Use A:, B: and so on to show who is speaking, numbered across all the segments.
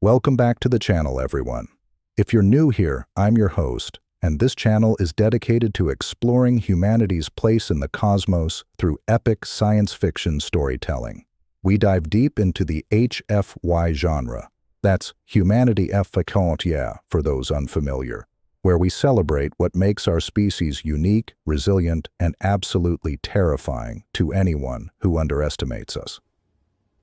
A: Welcome back to the channel, everyone. If you're new here, I'm your host, and this channel is dedicated to exploring humanity's place in the cosmos through epic science fiction storytelling. We dive deep into the HFY genre, that's Humanity F Facontier for those unfamiliar, where we celebrate what makes our species unique, resilient, and absolutely terrifying to anyone who underestimates us.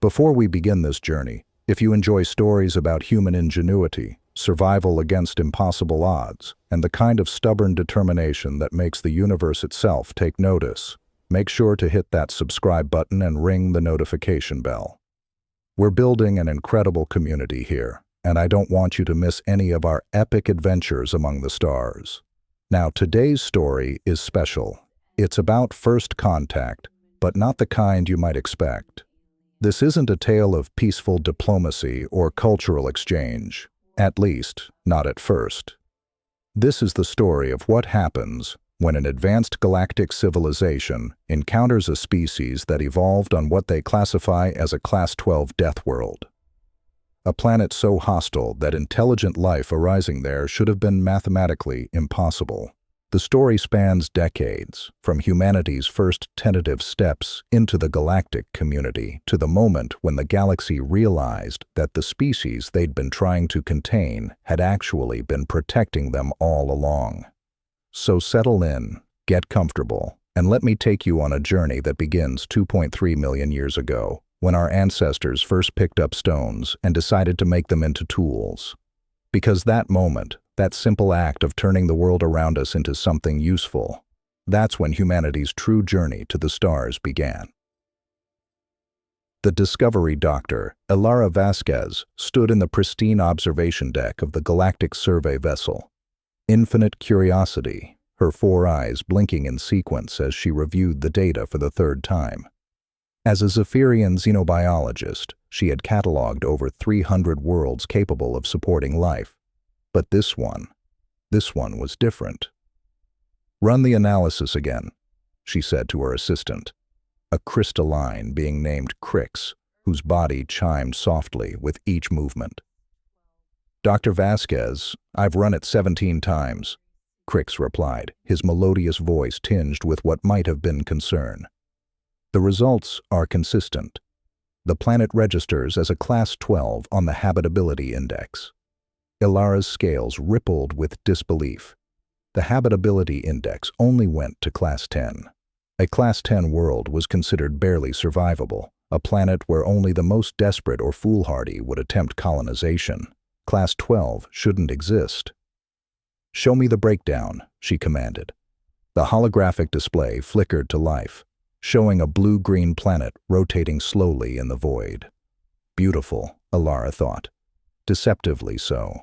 A: Before we begin this journey, if you enjoy stories about human ingenuity, survival against impossible odds, and the kind of stubborn determination that makes the universe itself take notice, make sure to hit that subscribe button and ring the notification bell. We're building an incredible community here, and I don't want you to miss any of our epic adventures among the stars. Now, today's story is special. It's about first contact, but not the kind you might expect. This isn't a tale of peaceful diplomacy or cultural exchange, at least, not at first. This is the story of what happens when an advanced galactic civilization encounters a species that evolved on what they classify as a Class 12 Deathworld. A planet so hostile that intelligent life arising there should have been mathematically impossible. The story spans decades, from humanity's first tentative steps into the galactic community to the moment when the galaxy realized that the species they'd been trying to contain had actually been protecting them all along. So settle in, get comfortable, and let me take you on a journey that begins 2.3 million years ago, when our ancestors first picked up stones and decided to make them into tools. Because that moment, that simple act of turning the world around us into something useful, that's when humanity's true journey to the stars began. The Discovery Doctor, Elara Vasquez, stood in the pristine observation deck of the Galactic Survey vessel. Infinite curiosity, her four eyes blinking in sequence as she reviewed the data for the third time. As a Zephyrian xenobiologist, she had cataloged over 300 worlds capable of supporting life. But this one was different. "Run the analysis again," she said to her assistant, a crystalline being named Crix, whose body chimed softly with each movement. "Dr. Vasquez, I've run it 17 times, Crix replied, his melodious voice tinged with what might have been concern. "The results are consistent. The planet registers as a Class 12 on the Habitability Index." Elara's scales rippled with disbelief. The Habitability Index only went to Class 10. A Class 10 world was considered barely survivable, a planet where only the most desperate or foolhardy would attempt colonization. Class 12 shouldn't exist. "Show me the breakdown," she commanded. The holographic display flickered to life, showing a blue-green planet rotating slowly in the void. Beautiful, Elara thought. Deceptively so.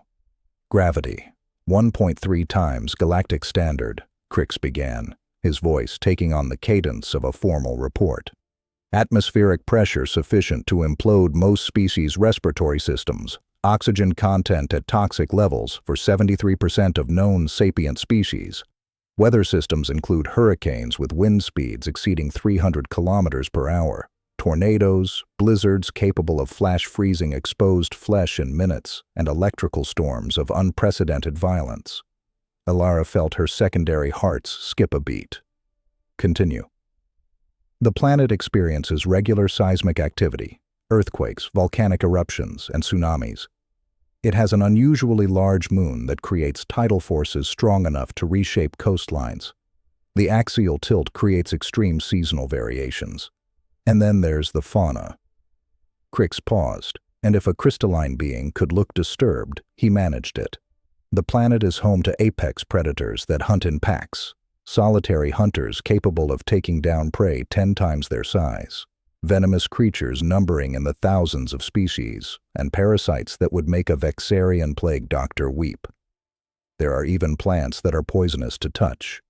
A: "Gravity, 1.3 times galactic standard," Crix began, his voice taking on the cadence of a formal report. "Atmospheric pressure sufficient to implode most species' respiratory systems. Oxygen content at toxic levels for 73% of known sapient species. Weather systems include hurricanes with wind speeds exceeding 300 kilometers per hour. Tornadoes, blizzards capable of flash-freezing exposed flesh in minutes, and electrical storms of unprecedented violence." Elara felt her secondary hearts skip a beat. "Continue." "The planet experiences regular seismic activity, earthquakes, volcanic eruptions, and tsunamis. It has an unusually large moon that creates tidal forces strong enough to reshape coastlines. The axial tilt creates extreme seasonal variations. And then there's the fauna." Crix paused, and if a crystalline being could look disturbed, he managed it. "The planet is home to apex predators that hunt in packs, solitary hunters capable of taking down prey 10 times their size, venomous creatures numbering in the thousands of species, and parasites that would make a Vexarian plague doctor weep. There are even plants that are poisonous to touch."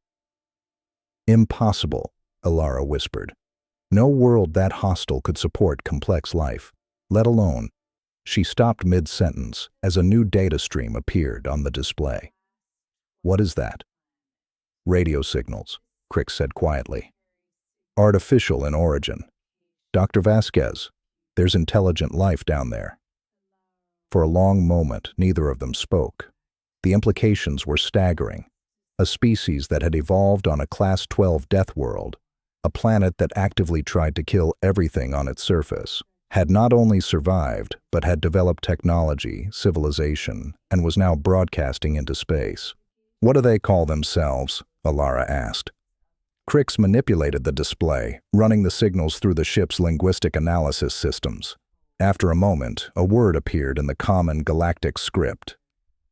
A: "Impossible," Elara whispered. "No world that hostile could support complex life, let alone—" She stopped mid-sentence as a new data stream appeared on the display. "What is that?" "Radio signals," Crix said quietly. "Artificial in origin. Dr. Vasquez, there's intelligent life down there." For a long moment, neither of them spoke. The implications were staggering. A species that had evolved on a Class 12 Deathworld, a planet that actively tried to kill everything on its surface, had not only survived, but had developed technology, civilization, and was now broadcasting into space. "What do they call themselves?" Alara asked. Crix manipulated the display, running the signals through the ship's linguistic analysis systems. After a moment, a word appeared in the common galactic script.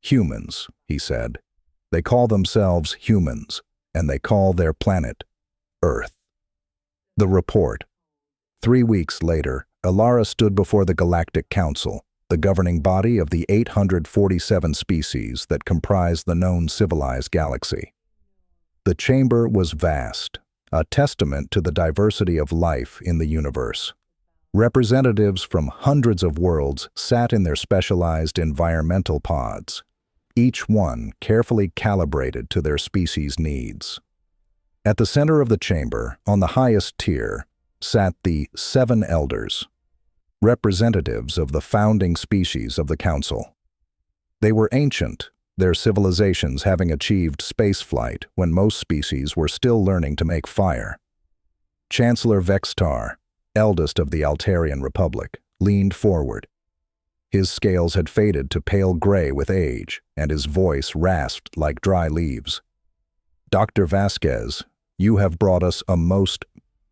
A: "Humans," he said. "They call themselves humans, and they call their planet Earth." The report. 3 weeks later, Alara stood before the Galactic Council, the governing body of the 847 species that comprise the known civilized galaxy. The chamber was vast, a testament to the diversity of life in the universe. Representatives from hundreds of worlds sat in their specialized environmental pods, each one carefully calibrated to their species' needs. At the center of the chamber, on the highest tier, sat the 7 elders, representatives of the founding species of the Council. They were ancient, their civilizations having achieved spaceflight when most species were still learning to make fire. Chancellor Vextar, eldest of the Altarian Republic, leaned forward. His scales had faded to pale gray with age, and his voice rasped like dry leaves. "Dr. Vasquez, you have brought us a most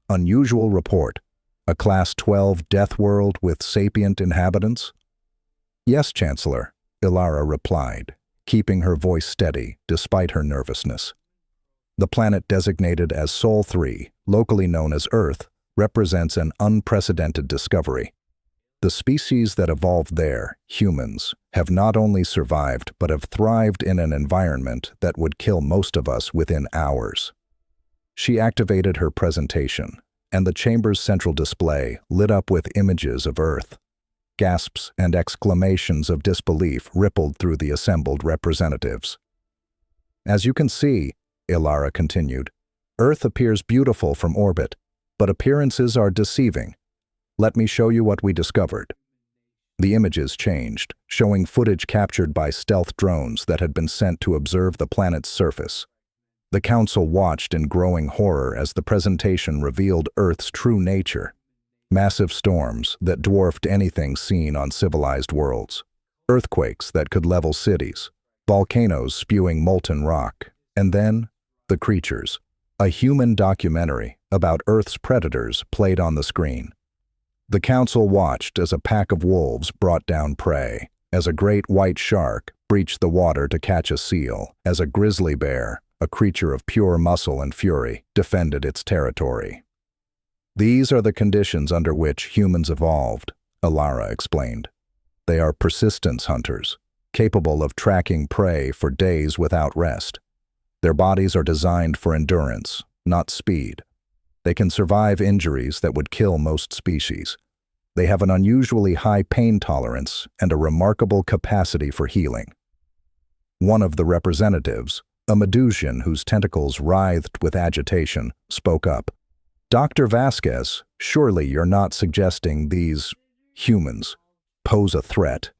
A: unusual report. A Class 12 Deathworld with sapient inhabitants?" "Yes, Chancellor," Alara replied, keeping her voice steady despite her nervousness. "The planet designated as Sol 3, locally known as Earth, represents an unprecedented discovery. The species that evolved there, humans, have not only survived but have thrived in an environment that would kill most of us within hours." She activated her presentation, and the chamber's central display lit up with images of Earth. Gasps and exclamations of disbelief rippled through the assembled representatives. "As you can see," Alara continued, "Earth appears beautiful from orbit, but appearances are deceiving. Let me show you what we discovered." The images changed, showing footage captured by stealth drones that had been sent to observe the planet's surface. The Council watched in growing horror as the presentation revealed Earth's true nature. Massive storms that dwarfed anything seen on civilized worlds. Earthquakes that could level cities. Volcanoes spewing molten rock. And then, the creatures. A human documentary about Earth's predators played on the screen. The Council watched as a pack of wolves brought down prey, as a great white shark breached the water to catch a seal, as a grizzly bear, a creature of pure muscle and fury, defended its territory. "These are the conditions under which humans evolved," Alara explained. "They are persistence hunters, capable of tracking prey for days without rest. Their bodies are designed for endurance, not speed. They can survive injuries that would kill most species. They have an unusually high pain tolerance and a remarkable capacity for healing." One of the representatives, a Medusian whose tentacles writhed with agitation, spoke up. "Dr. Vasquez, surely you're not suggesting these humans pose a threat?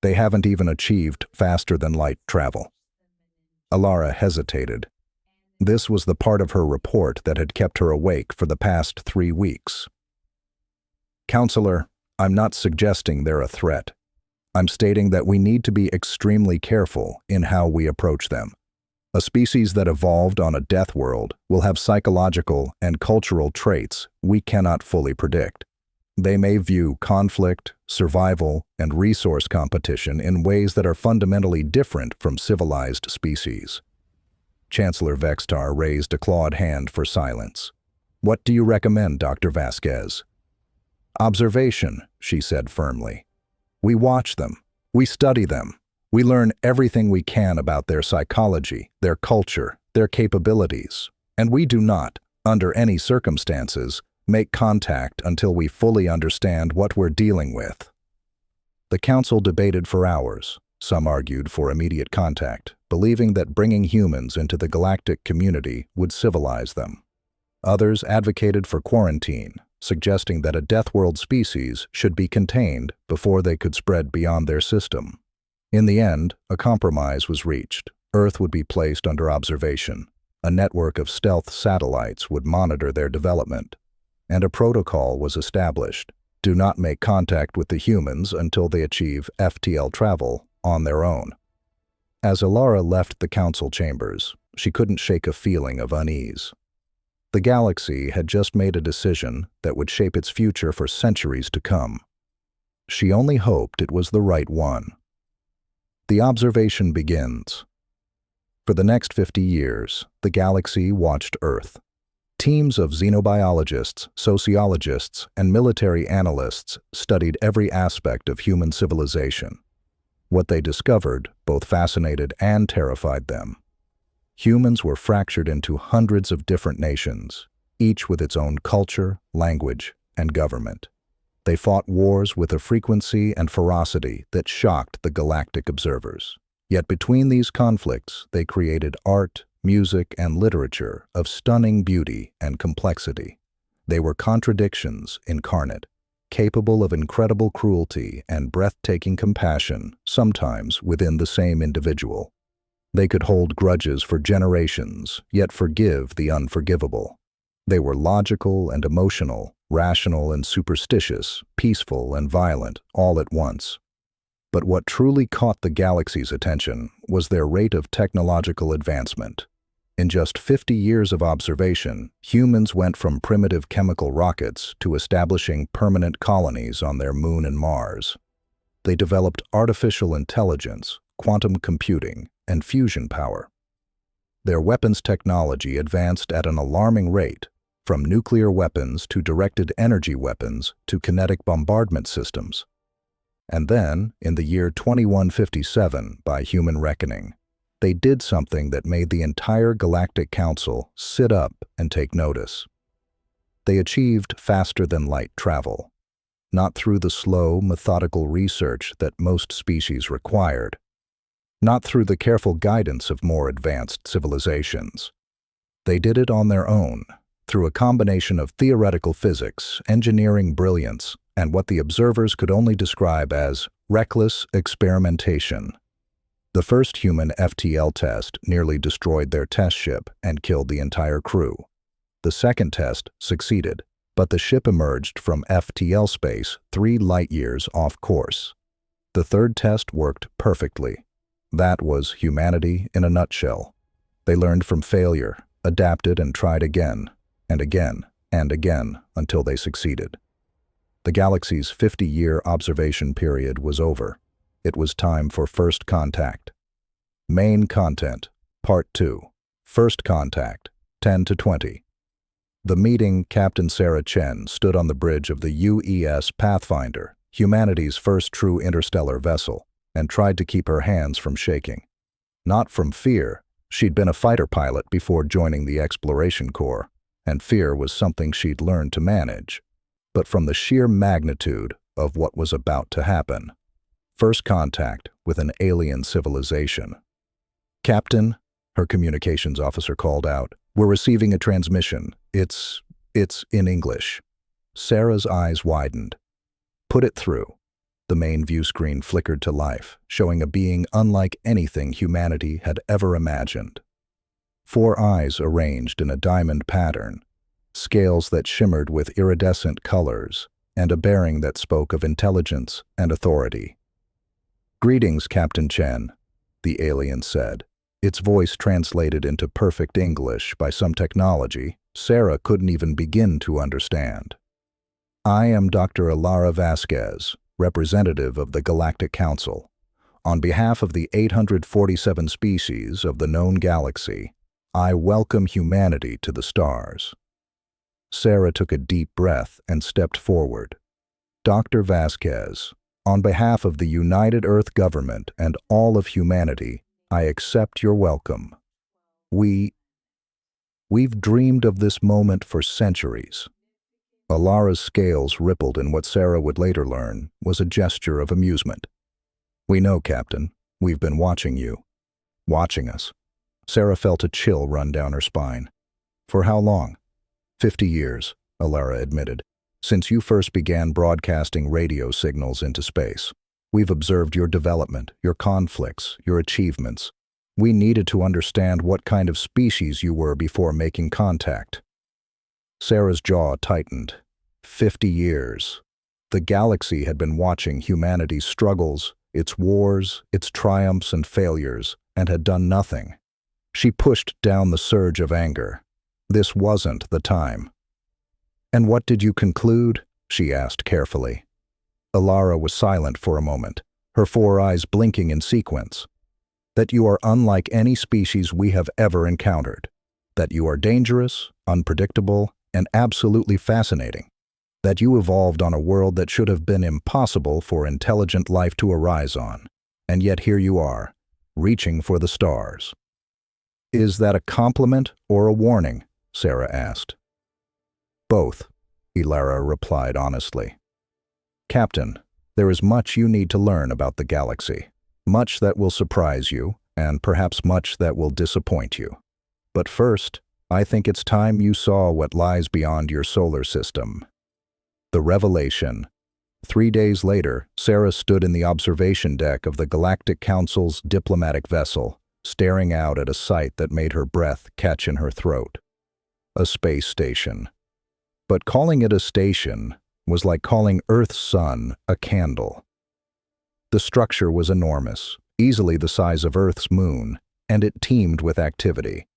A: They haven't even achieved faster-than-light travel." Alara hesitated. This was the part of her report that had kept her awake for the past 3 weeks. "Counselor, I'm not suggesting they're a threat. I'm stating that we need to be extremely careful in how we approach them. A species that evolved on a death world will have psychological and cultural traits we cannot fully predict. They may view conflict, survival, and resource competition in ways that are fundamentally different from civilized species." Chancellor Vextar raised a clawed hand for silence. "What do you recommend, Dr. Vasquez?" "Observation," she said firmly. "We watch them. We study them. We learn everything we can about their psychology, their culture, their capabilities, and we do not, under any circumstances, make contact until we fully understand what we're dealing with." The Council debated for hours. Some argued for immediate contact, believing that bringing humans into the galactic community would civilize them. Others advocated for quarantine, suggesting that a Deathworld species should be contained before they could spread beyond their system. In the end, a compromise was reached. Earth would be placed under observation. A network of stealth satellites would monitor their development, and a protocol was established. Do not make contact with the humans until they achieve FTL travel on their own. As Alara left the council chambers, she couldn't shake a feeling of unease. The galaxy had just made a decision that would shape its future for centuries to come. She only hoped it was the right one. The observation begins. For the next 50 years, the galaxy watched Earth. Teams of xenobiologists, sociologists, and military analysts studied every aspect of human civilization. What they discovered both fascinated and terrified them. Humans were fractured into hundreds of different nations, each with its own culture, language, and government. They fought wars with a frequency and ferocity that shocked the galactic observers. Yet between these conflicts, they created art, music, and literature of stunning beauty and complexity. They were contradictions incarnate, capable of incredible cruelty and breathtaking compassion, sometimes within the same individual. They could hold grudges for generations, yet forgive the unforgivable. They were logical and emotional, rational and superstitious, peaceful and violent, all at once. But what truly caught the galaxy's attention was their rate of technological advancement. In just 50 years of observation, humans went from primitive chemical rockets to establishing permanent colonies on their moon and Mars. They developed artificial intelligence, quantum computing, and fusion power. Their weapons technology advanced at an alarming rate, from nuclear weapons to directed energy weapons to kinetic bombardment systems. And then, in the year 2157, by human reckoning, they did something that made the entire Galactic Council sit up and take notice. They achieved faster-than-light travel, not through the slow, methodical research that most species required, not through the careful guidance of more advanced civilizations. They did it on their own, through a combination of theoretical physics, engineering brilliance, and what the observers could only describe as reckless experimentation. The first human FTL test nearly destroyed their test ship and killed the entire crew. The second test succeeded, but the ship emerged from FTL space 3 light-years off course. The third test worked perfectly. That was humanity in a nutshell. They learned from failure, adapted and tried again, and again, and again, until they succeeded. The galaxy's 50-year observation period was over. It was time for First Contact. Main Content, Part 2. First Contact, 10 to 20. The meeting, Captain Sarah Chen stood on the bridge of the UES Pathfinder, humanity's first true interstellar vessel, and tried to keep her hands from shaking. Not from fear. She'd been a fighter pilot before joining the Exploration Corps, and fear was something she'd learned to manage. But from the sheer magnitude of what was about to happen. First contact with an alien civilization. "Captain," her communications officer called out, "we're receiving a transmission. It's in English." Sarah's eyes widened. "Put it through." The main view screen flickered to life, showing a being unlike anything humanity had ever imagined. 4 eyes arranged in a diamond pattern, scales that shimmered with iridescent colors, and a bearing that spoke of intelligence and authority. "Greetings, Captain Chen," the alien said. Its voice translated into perfect English by some technology Sarah couldn't even begin to understand. "I am Dr. Alara Vasquez, representative of the Galactic Council. On behalf of the 847 species of the known galaxy, I welcome humanity to the stars." Sarah took a deep breath and stepped forward. "Dr. Vasquez, on behalf of the United Earth Government and all of humanity, I accept your welcome. We've dreamed of this moment for centuries." Alara's scales rippled in what Sarah would later learn was a gesture of amusement. "We know, Captain. We've been watching you." "Watching us?" Sarah felt a chill run down her spine. "For how long?" 50 years, Alara admitted. Since you first began broadcasting radio signals into space, we've observed your development, your conflicts, your achievements. We needed to understand what kind of species you were before making contact." Sarah's jaw tightened. 50 years. The galaxy had been watching humanity's struggles, its wars, its triumphs and failures, and had done nothing. She pushed down the surge of anger. This wasn't the time. "And what did you conclude?" she asked carefully. Alara was silent for a moment, her 4 eyes blinking in sequence. "That you are unlike any species we have ever encountered. That you are dangerous, unpredictable, and absolutely fascinating. That you evolved on a world that should have been impossible for intelligent life to arise on. And yet here you are, reaching for the stars." "Is that a compliment or a warning?" Sarah asked. "Both," Alara replied honestly. "Captain, there is much you need to learn about the galaxy. Much that will surprise you, and perhaps much that will disappoint you. But first, I think it's time you saw what lies beyond your solar system." The revelation. 3 days later, Sarah stood in the observation deck of the Galactic Council's diplomatic vessel, staring out at a sight that made her breath catch in her throat. A space station. But calling it a station was like calling Earth's sun a candle. The structure was enormous, easily the size of Earth's moon, and it teemed with activity.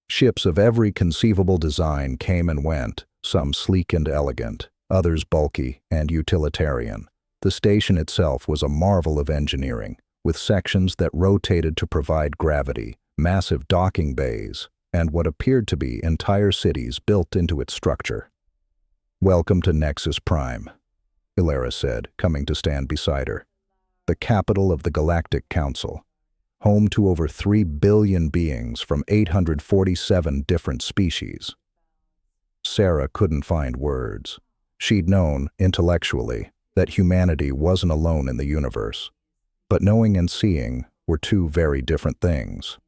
A: Ships of every conceivable design came and went, some sleek and elegant, others bulky and utilitarian. The station itself was a marvel of engineering, with sections that rotated to provide gravity, massive docking bays, and what appeared to be entire cities built into its structure. "Welcome to Nexus Prime," Alara said, coming to stand beside her. "The capital of the Galactic Council, home to over 3 billion beings from 847 different species." Sarah couldn't find words. She'd known, intellectually, that humanity wasn't alone in the universe. But knowing and seeing were 2 very different things.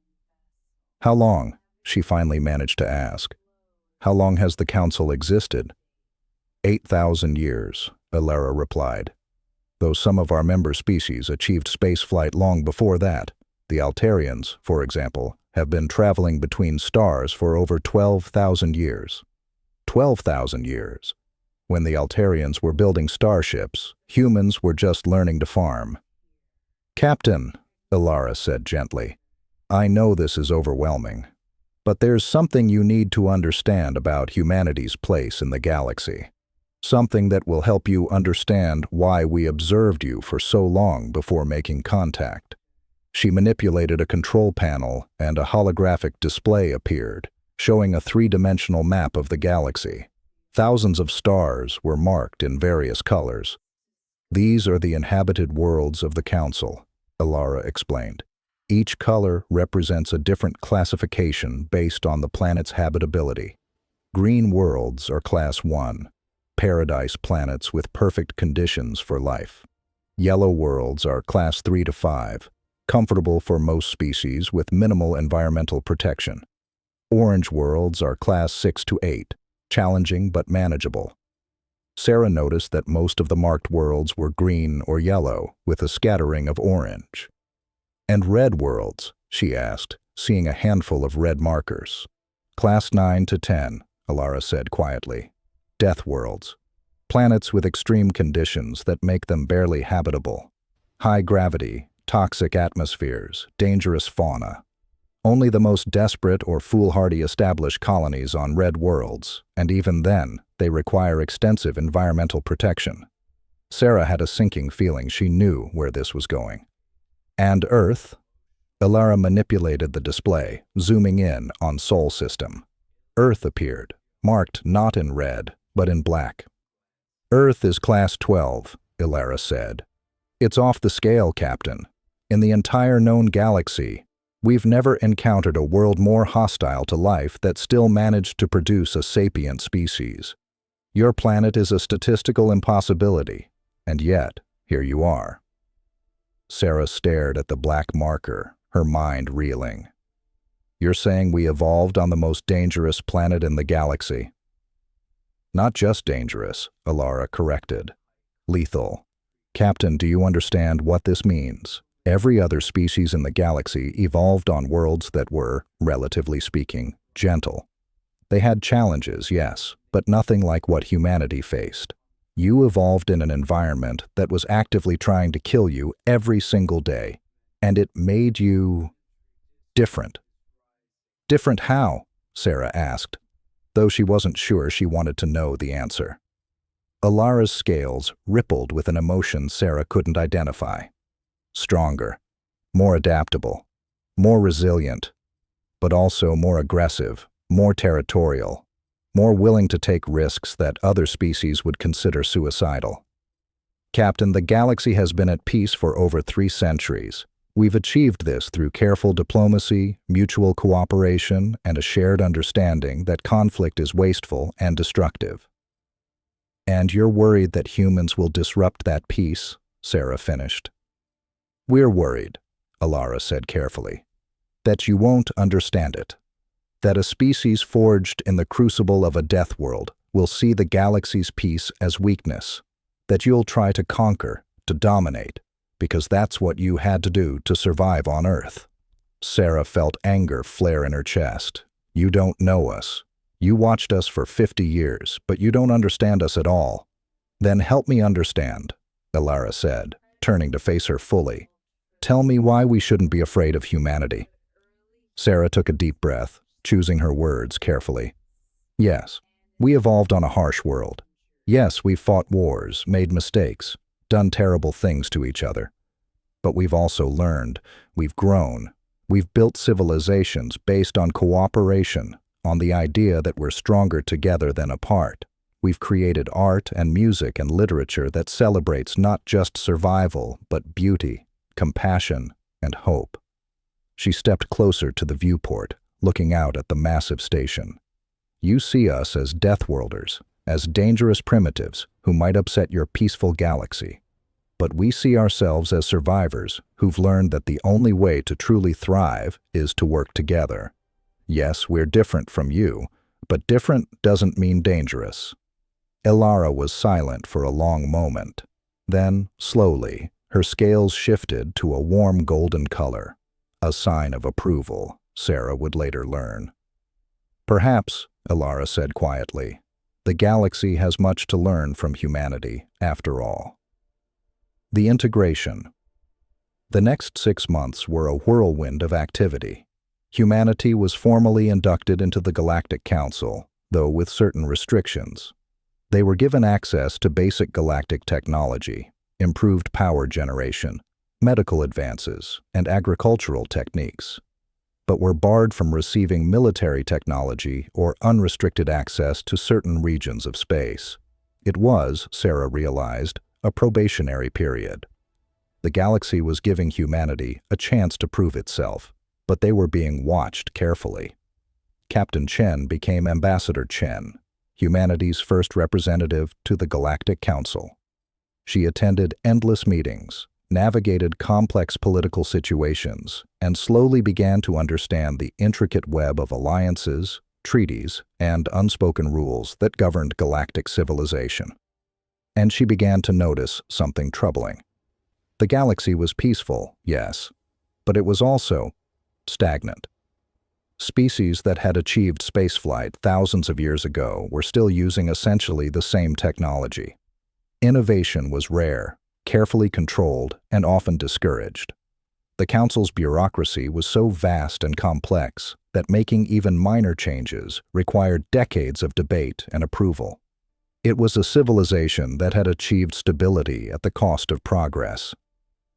A: "How long?" she finally managed to ask. "How long has the Council existed?" 8,000 years, Alara replied. "Though some of our member species achieved spaceflight long before that. The Altarians, for example, have been traveling between stars for over 12,000 years. 12,000 years. When the Altarians were building starships, humans were just learning to farm." "Captain," Alara said gently, "I know this is overwhelming, but there's something you need to understand about humanity's place in the galaxy. Something that will help you understand why we observed you for so long before making contact." She manipulated a control panel and a holographic display appeared, showing a 3-dimensional map of the galaxy. Thousands of stars were marked in various colors. "These are the inhabited worlds of the Council," Alara explained. "Each color represents a different classification based on the planet's habitability. Green worlds are Class 1, paradise planets with perfect conditions for life. Yellow worlds are Class 3 to 5, comfortable for most species with minimal environmental protection. Orange worlds are Class 6 to 8, challenging but manageable." Sarah noticed that most of the marked worlds were green or yellow, with a scattering of orange. "And red worlds?" she asked, seeing a handful of red markers. "Class 9 to 10, Alara said quietly. Deathworlds. Planets with extreme conditions that make them barely habitable. High gravity, toxic atmospheres, dangerous fauna. Only the most desperate or foolhardy establish colonies on red worlds, and even then, they require extensive environmental protection." Sarah had a sinking feeling she knew where this was going. "And Earth?" Alara manipulated the display, zooming in on Sol System. Earth appeared, marked not in red, but in black. "Earth is Class 12, Alara said. "It's off the scale, Captain. In the entire known galaxy, we've never encountered a world more hostile to life that still managed to produce a sapient species. Your planet is a statistical impossibility, and yet, here you are." Sarah stared at the black marker, her mind reeling. "You're saying we evolved on the most dangerous planet in the galaxy?" Not just dangerous, Alara corrected. Lethal. Captain, do you understand what this means? Every other species in the galaxy evolved on worlds that were, relatively speaking, gentle. They had challenges, yes, but nothing like what humanity faced. You evolved in an environment that was actively trying to kill you every single day, and it made you different. Different how? Sarah asked, though she wasn't sure she wanted to know the answer. Alara's scales rippled with an emotion Sarah couldn't identify. Stronger, more adaptable, more resilient, but also more aggressive, more territorial, more willing to take risks that other species would consider suicidal. Captain, the galaxy has been at peace for over 3 centuries. We've achieved this through careful diplomacy, mutual cooperation, and a shared understanding that conflict is wasteful and destructive. And you're worried that humans will disrupt that peace, Sarah finished. We're worried, Alara said carefully, that you won't understand it. That a species forged in the crucible of a death world will see the galaxy's peace as weakness, that you'll try to conquer, to dominate, because that's what you had to do to survive on Earth. Sarah felt anger flare in her chest. You don't know us. You watched us for 50 years, but you don't understand us at all. Then help me understand, Alara said, turning to face her fully. Tell me why we shouldn't be afraid of humanity. Sarah took a deep breath, choosing her words carefully. Yes, we evolved on a harsh world. Yes, we've fought wars, made mistakes, done terrible things to each other. But we've also learned, we've grown, we've built civilizations based on cooperation, on the idea that we're stronger together than apart. We've created art and music and literature that celebrates not just survival, but beauty, compassion, and hope. She stepped closer to the viewport, looking out at the massive station. You see us as Deathworlders, as dangerous primitives who might upset your peaceful galaxy. But we see ourselves as survivors who've learned that the only way to truly thrive is to work together. Yes, we're different from you, but different doesn't mean dangerous. Alara was silent for a long moment. Then, slowly, her scales shifted to a warm golden color, a sign of approval, Sarah would later learn. Perhaps, Alara said quietly, the galaxy has much to learn from humanity, after all. The integration. The next 6 months were a whirlwind of activity. Humanity was formally inducted into the Galactic Council, though with certain restrictions. They were given access to basic galactic technology, improved power generation, medical advances, and agricultural techniques, but were barred from receiving military technology or unrestricted access to certain regions of space. It was, Sarah realized, a probationary period. The galaxy was giving humanity a chance to prove itself, but they were being watched carefully. Captain Chen became Ambassador Chen, humanity's first representative to the Galactic Council. She attended endless meetings, navigated complex political situations, and slowly began to understand the intricate web of alliances, treaties, and unspoken rules that governed galactic civilization. And she began to notice something troubling. The galaxy was peaceful, yes, but it was also stagnant. Species that had achieved spaceflight thousands of years ago were still using essentially the same technology. Innovation was rare, carefully controlled, and often discouraged. The Council's bureaucracy was so vast and complex that making even minor changes required decades of debate and approval. It was a civilization that had achieved stability at the cost of progress.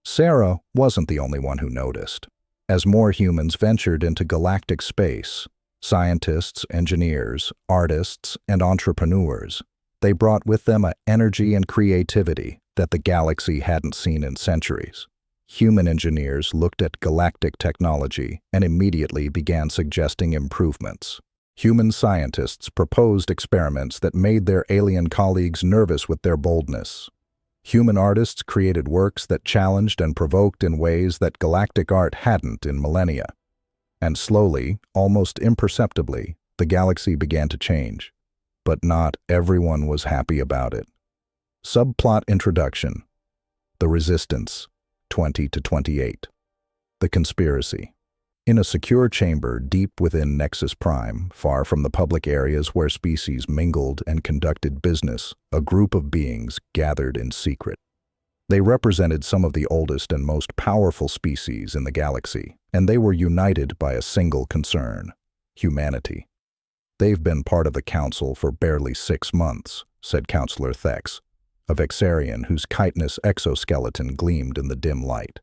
A: Sarah wasn't the only one who noticed. As more humans ventured into galactic space, scientists, engineers, artists, and entrepreneurs, they brought with them an energy and creativity that the galaxy hadn't seen in centuries. Human engineers looked at galactic technology and immediately began suggesting improvements. Human scientists proposed experiments that made their alien colleagues nervous with their boldness. Human artists created works that challenged and provoked in ways that galactic art hadn't in millennia. And slowly, almost imperceptibly, the galaxy began to change. But not everyone was happy about it. Subplot Introduction. The Resistance, 20 to 28. The Conspiracy. In a secure chamber deep within Nexus Prime, far from the public areas where species mingled and conducted business, a group of beings gathered in secret. They represented some of the oldest and most powerful species in the galaxy, and they were united by a single concern: humanity. "They've been part of the Council for barely 6 months, said Counselor Thex, a Vexarian whose chitinous exoskeleton gleamed in the dim light.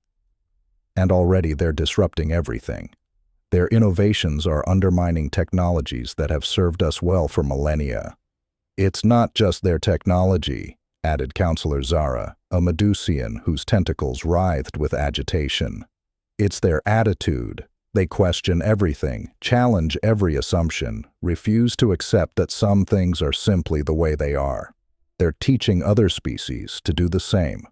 A: "And already they're disrupting everything. Their innovations are undermining technologies that have served us well for millennia." "It's not just their technology," added Counselor Zara, a Medusian whose tentacles writhed with agitation. "It's their attitude. They question everything, challenge every assumption, refuse to accept that some things are simply the way they are. They're teaching other species to do the same."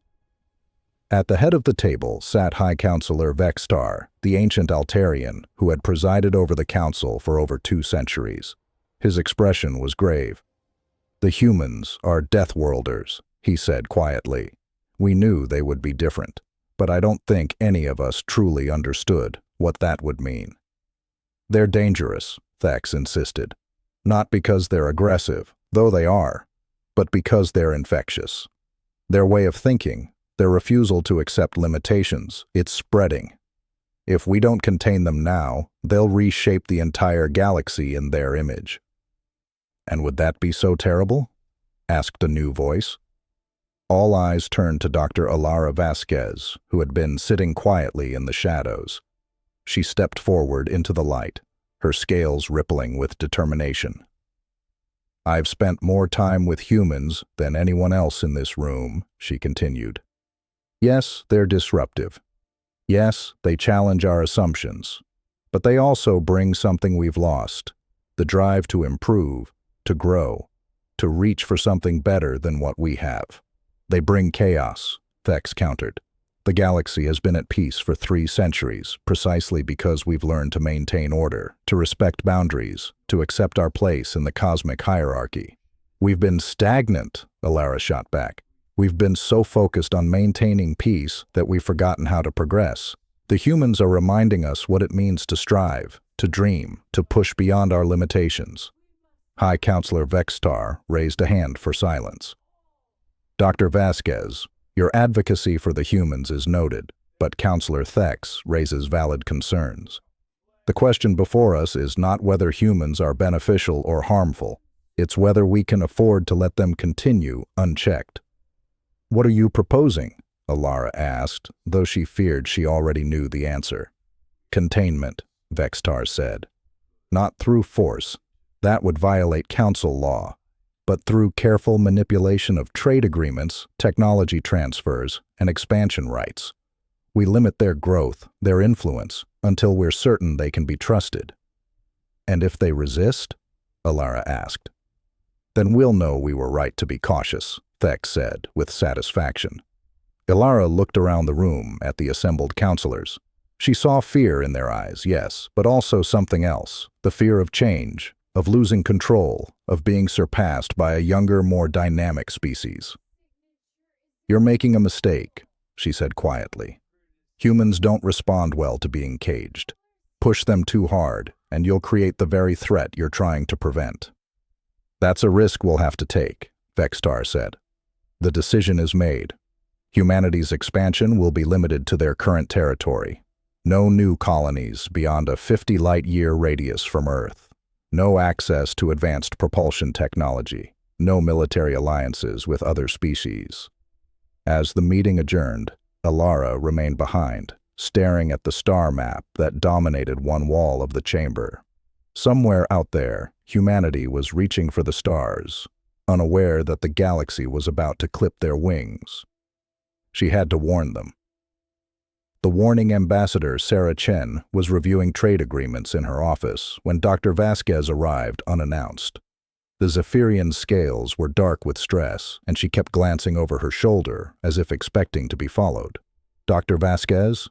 A: At the head of the table sat High Counselor Vextar, the ancient Altarian who had presided over the Council for over 2 centuries. His expression was grave. "The humans are Deathworlders," he said quietly. "We knew they would be different, but I don't think any of us truly understood what that would mean." "They're dangerous," Thex insisted. "Not because they're aggressive, though they are, but because they're infectious. Their way of thinking, their refusal to accept limitations, it's spreading. If we don't contain them now, they'll reshape the entire galaxy in their image." "And would that be so terrible?" asked a new voice. All eyes turned to Dr. Alara Vasquez, who had been sitting quietly in the shadows. She stepped forward into the light, her scales rippling with determination. "I've spent more time with humans than anyone else in this room," she continued. "Yes, they're disruptive. Yes, they challenge our assumptions. But they also bring something we've lost: the drive to improve, to grow, to reach for something better than what we have." "They bring chaos," Thex countered. "The galaxy has been at peace for 3 centuries, precisely because we've learned to maintain order, to respect boundaries, to accept our place in the cosmic hierarchy." "We've been stagnant," Alara shot back. "We've been so focused on maintaining peace that we've forgotten how to progress. The humans are reminding us what it means to strive, to dream, to push beyond our limitations." High Counselor Vextar raised a hand for silence. "Dr. Vasquez, your advocacy for the humans is noted, but Counselor Thex raises valid concerns. The question before us is not whether humans are beneficial or harmful. It's whether we can afford to let them continue unchecked." "What are you proposing?" Alara asked, though she feared she already knew the answer. "Containment," Vextar said. "Not through force. That would violate Council law. But through careful manipulation of trade agreements, technology transfers, and expansion rights. We limit their growth, their influence, until we're certain they can be trusted." "And if they resist?" Alara asked. "Then we'll know we were right to be cautious," Thex said, with satisfaction. Alara looked around the room at the assembled counselors. She saw fear in their eyes, yes, but also something else: the fear of change, of losing control, of being surpassed by a younger, more dynamic species. "You're making a mistake," she said quietly. "Humans don't respond well to being caged. Push them too hard, and you'll create the very threat you're trying to prevent." "That's a risk we'll have to take," Vextar said. "The decision is made. Humanity's expansion will be limited to their current territory. No new colonies beyond a 50-light-year radius from Earth. No access to advanced propulsion technology. No military alliances with other species." As the meeting adjourned, Alara remained behind, staring at the star map that dominated one wall of the chamber. Somewhere out there, humanity was reaching for the stars, unaware that the galaxy was about to clip their wings. She had to warn them. The warning ambassador, Sarah Chen, was reviewing trade agreements in her office when Dr. Vasquez arrived unannounced. The Zephyrian scales were dark with stress, and she kept glancing over her shoulder as if expecting to be followed. "Dr. Vasquez?"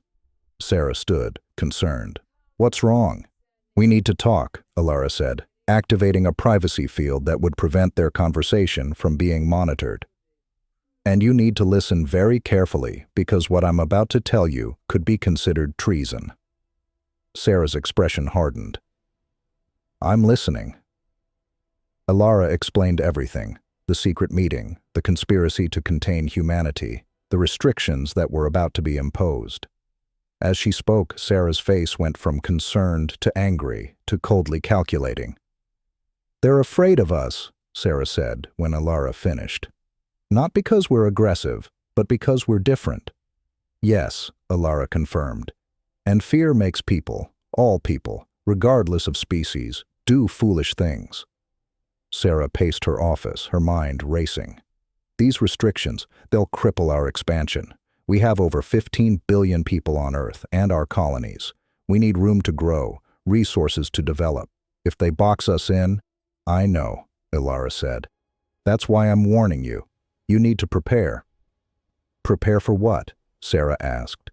A: Sarah stood, concerned. "What's wrong?" "We need to talk," Alara said. activating a privacy field that would prevent their conversation from being monitored. And you need to listen very carefully because what I'm about to tell you could be considered treason. Sarah's expression hardened. I'm listening. Alara explained everything: the secret meeting, the conspiracy to contain humanity, the restrictions that were about to be imposed. As she spoke, Sarah's face went from concerned to angry to coldly calculating. They're afraid of us, Sarah said when Alara finished. Not because we're aggressive, but because we're different. Yes, Alara confirmed. And fear makes people, all people, regardless of species, do foolish things. Sarah paced her office, her mind racing. These restrictions, they'll cripple our expansion. We have over 15 billion people on Earth and our colonies. We need room to grow, resources to develop. If they box us in, I know, Alara said. That's why I'm warning you. You need to prepare. Prepare for what? Sarah asked.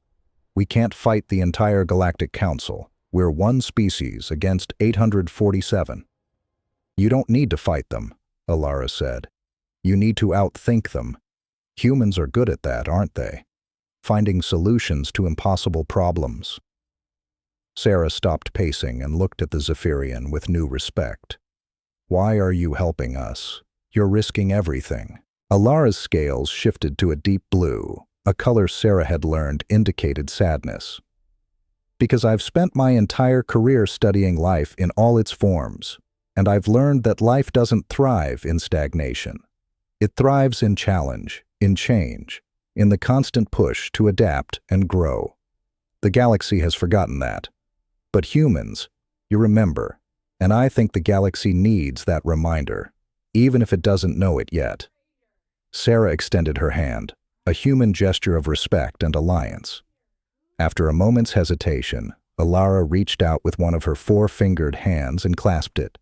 A: We can't fight the entire Galactic Council. We're one species against 847. You don't need to fight them, Alara said. You need to outthink them. Humans are good at that, aren't they? Finding solutions to impossible problems. Sarah stopped pacing and looked at the Zephyrian with new respect. Why are you helping us? You're risking everything. Alara's scales shifted to a deep blue, a color Sarah had learned indicated sadness. Because I've spent my entire career studying life in all its forms, and I've learned that life doesn't thrive in stagnation. It thrives in challenge, in change, in the constant push to adapt and grow. The galaxy has forgotten that. But humans, you remember, and I think the galaxy needs that reminder, even if it doesn't know it yet. Sarah extended her hand, a human gesture of respect and alliance. After a moment's hesitation, Alara reached out with one of her four-fingered hands and clasped it.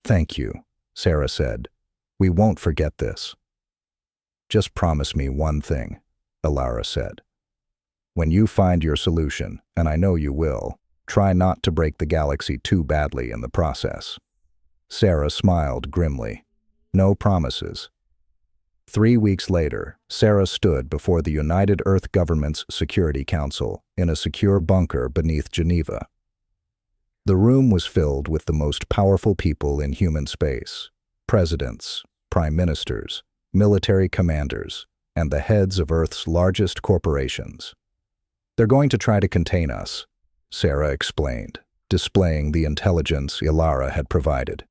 A: Thank you, Sarah said. We won't forget this. Just promise me one thing, Alara said. When you find your solution, and I know you will, try not to break the galaxy too badly in the process. Sarah smiled grimly. No promises. 3 weeks later, Sarah stood before the United Earth Government's Security Council in a secure bunker beneath Geneva. The room was filled with the most powerful people in human space: presidents, prime ministers, military commanders, and the heads of Earth's largest corporations. They're going to try to contain us, Sarah explained, displaying the intelligence Alara had provided.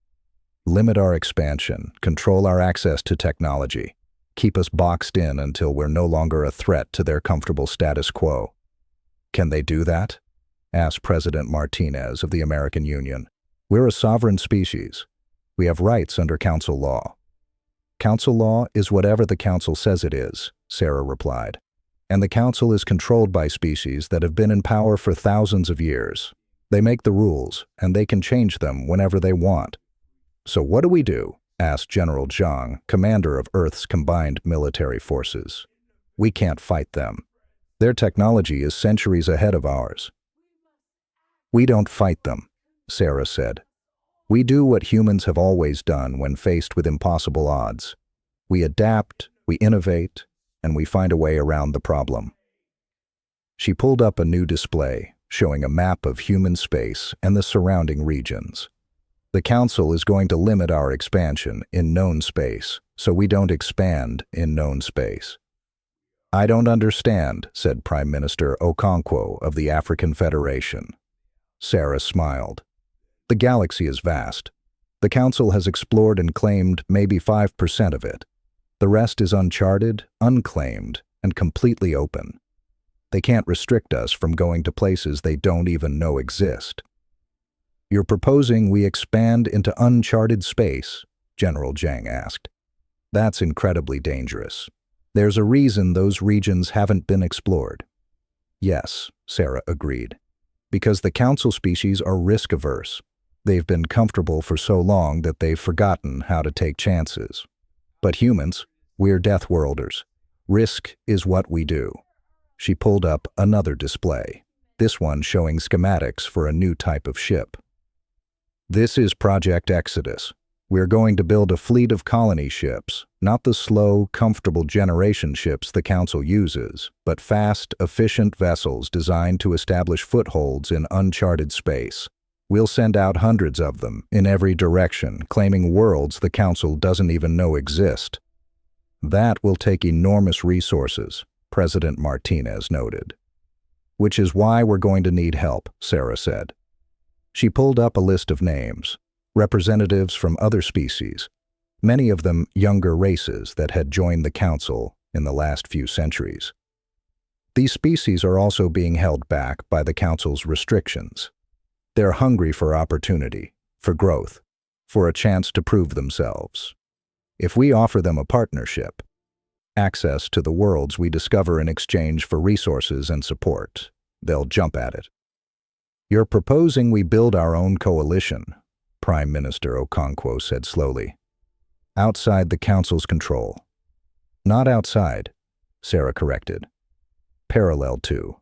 A: Limit our expansion, control our access to technology, keep us boxed in until we're no longer a threat to their comfortable status quo. Can they do that? Asked President Martinez of the American Union. We're a sovereign species. We have rights under Council law. Council law is whatever the Council says it is, Sarah replied. And the Council is controlled by species that have been in power for thousands of years. They make the rules, and they can change them whenever they want. So what do we do? Asked General Zhang, commander of Earth's combined military forces. We can't fight them. Their technology is centuries ahead of ours. We don't fight them, Sarah said. We do what humans have always done when faced with impossible odds. We adapt, we innovate, and we find a way around the problem. She pulled up a new display, showing a map of human space and the surrounding regions. The Council is going to limit our expansion in known space, so we don't expand in known space. I don't understand, said Prime Minister Okonkwo of the African Federation. Sarah smiled. The galaxy is vast. The Council has explored and claimed maybe 5% of it. The rest is uncharted, unclaimed, and completely open. They can't restrict us from going to places they don't even know exist. You're proposing we expand into uncharted space? General Zhang asked. That's incredibly dangerous. There's a reason those regions haven't been explored. Yes, Sarah agreed. Because the Council species are risk-averse. They've been comfortable for so long that they've forgotten how to take chances. But humans, we're Deathworlders. Risk is what we do. She pulled up another display, this one showing schematics for a new type of ship. This is Project Exodus. We're going to build a fleet of colony ships, not the slow, comfortable generation ships the Council uses, but fast, efficient vessels designed to establish footholds in uncharted space. We'll send out hundreds of them, in every direction, claiming worlds the Council doesn't even know exist. That will take enormous resources, President Martinez noted. Which is why we're going to need help, Sarah said. She pulled up a list of names, representatives from other species, many of them younger races that had joined the Council in the last few centuries. These species are also being held back by the Council's restrictions. They're hungry for opportunity, for growth, for a chance to prove themselves. If we offer them a partnership, access to the worlds we discover in exchange for resources and support, they'll jump at it. You're proposing we build our own coalition, Prime Minister Okonkwo said slowly. Outside the Council's control. Not outside, Sarah corrected. Parallel to.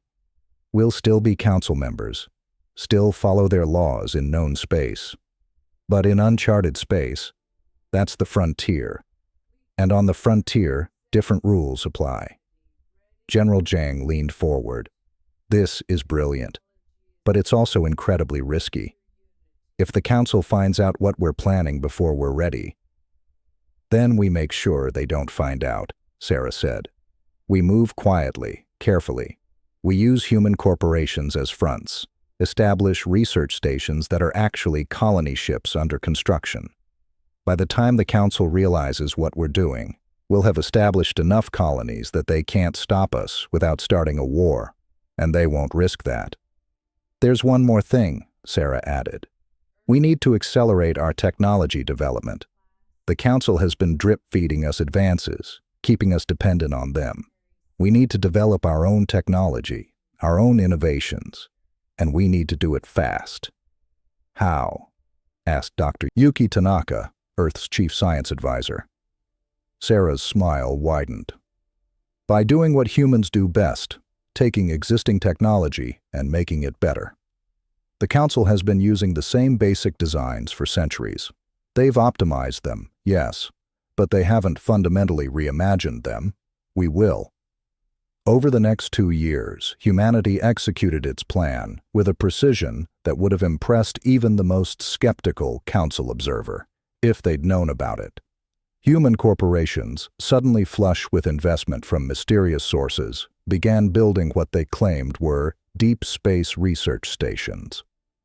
A: We'll still be Council members, still follow their laws in known space. But in uncharted space, that's the frontier. And on the frontier, different rules apply. General Zhang leaned forward. This is brilliant, but it's also incredibly risky. If the Council finds out what we're planning before we're ready, then we make sure they don't find out, Sarah said. We move quietly, carefully. We use human corporations as fronts, establish research stations that are actually colony ships under construction. By the time the Council realizes what we're doing, we'll have established enough colonies that they can't stop us without starting a war, and they won't risk that. There's one more thing, Sarah added. We need to accelerate our technology development. The Council has been drip-feeding us advances, keeping us dependent on them. We need to develop our own technology, our own innovations, and we need to do it fast. How? Asked Dr. Yuki Tanaka, Earth's chief science advisor. Sarah's smile widened. By doing what humans do best, taking existing technology and making it better. The Council has been using the same basic designs for centuries. They've optimized them, yes, but they haven't fundamentally reimagined them. We will. Over the next 2 years, humanity executed its plan with a precision that would have impressed even the most skeptical Council observer, if they'd known about it. Human corporations, suddenly flush with investment from mysterious sources, began building what they claimed were deep space research stations.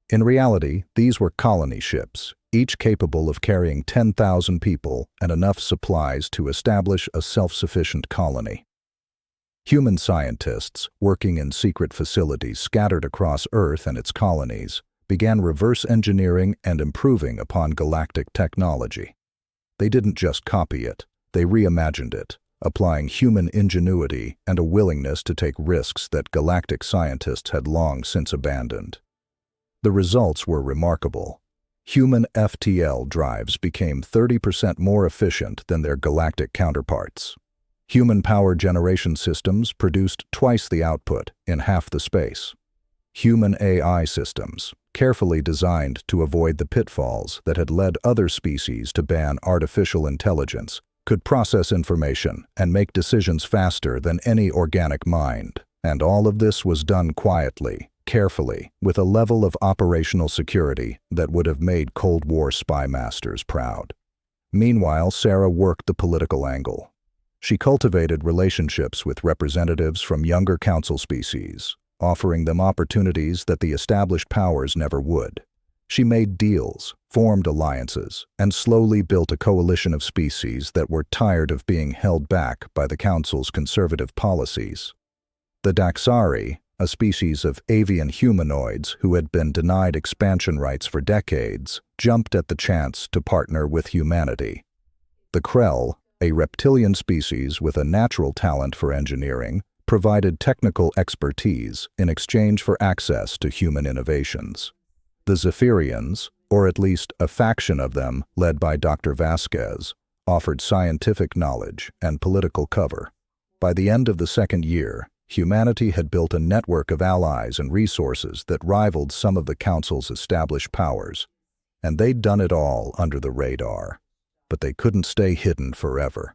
A: In reality, these were colony ships, each capable of carrying 10,000 people and enough supplies to establish a self-sufficient colony. Human scientists, working in secret facilities scattered across Earth and its colonies, began reverse engineering and improving upon galactic technology. They didn't just copy it, they reimagined it, applying human ingenuity and a willingness to take risks that galactic scientists had long since abandoned. The results were remarkable. Human FTL drives became 30% more efficient than their galactic counterparts. Human power generation systems produced twice the output in half the space. Human AI systems, carefully designed to avoid the pitfalls that had led other species to ban artificial intelligence, could process information and make decisions faster than any organic mind. And all of this was done quietly, carefully, with a level of operational security that would have made Cold War spy masters proud. Meanwhile, Sarah worked the political angle. She cultivated relationships with representatives from younger Council species, offering them opportunities that the established powers never would. She made deals, formed alliances, and slowly built a coalition of species that were tired of being held back by the Council's conservative policies. The Daxari, a species of avian humanoids who had been denied expansion rights for decades, jumped at the chance to partner with humanity. The Krell, a reptilian species with a natural talent for engineering, provided technical expertise in exchange for access to human innovations. The Zephyrians, or at least a faction of them led by Dr. Vasquez, offered scientific knowledge and political cover. By the end of the second year, humanity had built a network of allies and resources that rivaled some of the Council's established powers. And they'd done it all under the radar. But they couldn't stay hidden forever.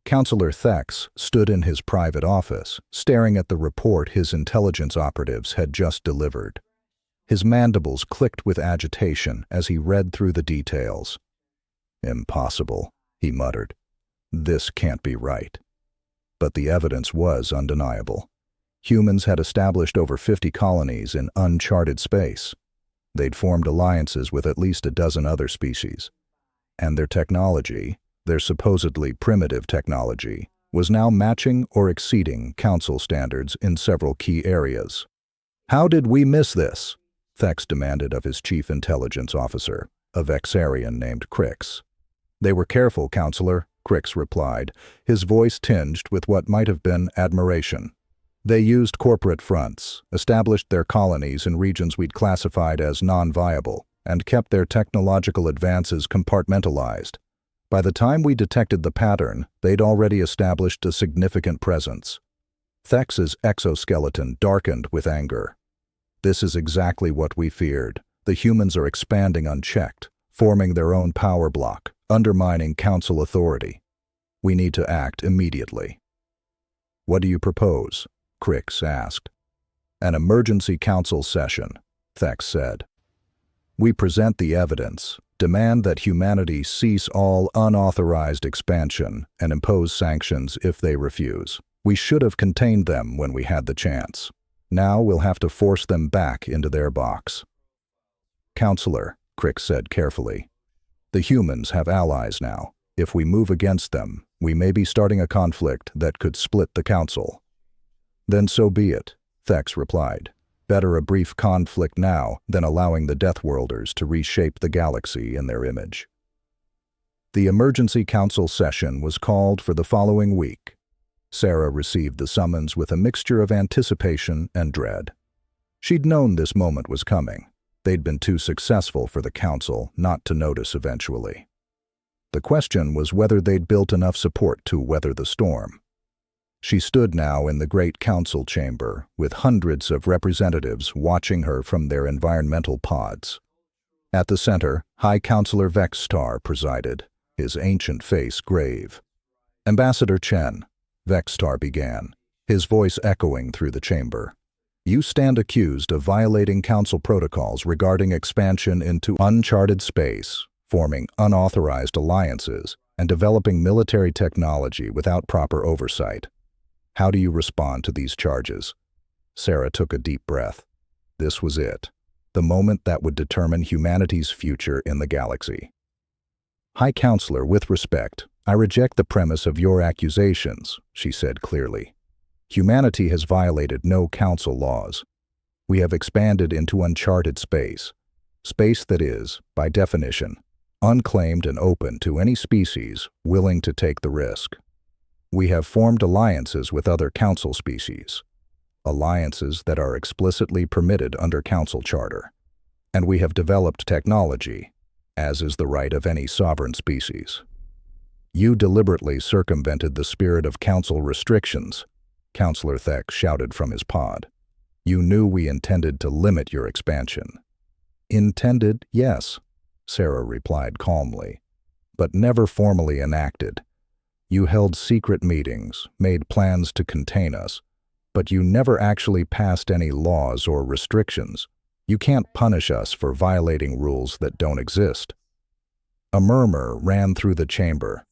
A: Counselor Thex stood in his private office, staring at the report his intelligence operatives had just delivered. His mandibles clicked with agitation as he read through the details. "Impossible," he muttered. "This can't be right." But the evidence was undeniable. Humans had established over 50 colonies in uncharted space. They'd formed alliances with at least a dozen other species. And their technology, their supposedly primitive technology, was now matching or exceeding Council standards in several key areas. "How did we miss this?" Thex demanded of his chief intelligence officer, a Vexarian named Crix. "They were careful, Counselor," Crix replied, his voice tinged with what might have been admiration. "They used corporate fronts, established their colonies in regions we'd classified as non-viable, and kept their technological advances compartmentalized. By the time we detected the pattern, they'd already established a significant presence." Thex's exoskeleton darkened with anger. "This is exactly what we feared. The humans are expanding unchecked, forming their own power block, undermining Council authority. We need to act immediately." "What do you propose?" Crix asked. "An emergency Council session," Thex said. "We present the evidence, demand that humanity cease all unauthorized expansion, and impose sanctions if they refuse. We should have contained them when we had the chance. Now we'll have to force them back into their box." "Counselor," Crix said carefully, "the humans have allies now. If we move against them, we may be starting a conflict that could split the Council." "Then so be it," Thex replied. "Better a brief conflict now than allowing the Deathworlders to reshape the galaxy in their image." The emergency Council session was called for the following week. Sarah received the summons with a mixture of anticipation and dread. She'd known this moment was coming. They'd been too successful for the Council not to notice eventually. The question was whether they'd built enough support to weather the storm. She stood now in the great council chamber, with hundreds of representatives watching her from their environmental pods. At the center, High Counselor Vexstar presided, his ancient face grave. "Ambassador Chen," Vexstar began, his voice echoing through the chamber, "you stand accused of violating Council protocols regarding expansion into uncharted space, forming unauthorized alliances, and developing military technology without proper oversight. How do you respond to these charges?" Sarah took a deep breath. This was it, the moment that would determine humanity's future in the galaxy. "High Counselor, with respect, I reject the premise of your accusations," she said clearly. "Humanity has violated no Council laws. We have expanded into uncharted space, space that is, by definition, unclaimed and open to any species willing to take the risk. We have formed alliances with other Council species, alliances that are explicitly permitted under Council Charter, and we have developed technology, as is the right of any sovereign species. You deliberately circumvented the spirit of Council restrictions," Counselor Thex shouted from his pod. "You knew we intended to limit your expansion." "Intended, yes," Sarah replied calmly, "but never formally enacted. You held secret meetings, made plans to contain us, but you never actually passed any laws or restrictions. You can't punish us for violating rules that don't exist." A murmur ran through the chamber.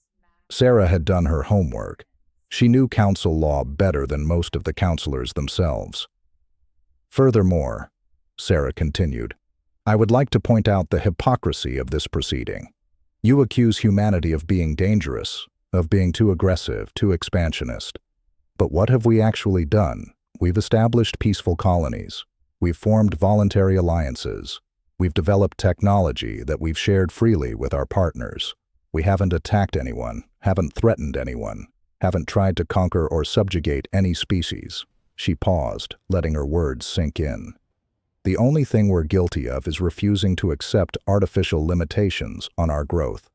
A: Sarah had done her homework. She knew Council law better than most of the counselors themselves. "Furthermore," Sarah continued, "I would like to point out the hypocrisy of this proceeding. You accuse humanity of being dangerous, of being too aggressive, too expansionist. But what have we actually done? We've established peaceful colonies. We've formed voluntary alliances. We've developed technology that we've shared freely with our partners. We haven't attacked anyone, haven't threatened anyone, haven't tried to conquer or subjugate any species." She paused, letting her words sink in. "The only thing we're guilty of is refusing to accept artificial limitations on our growth.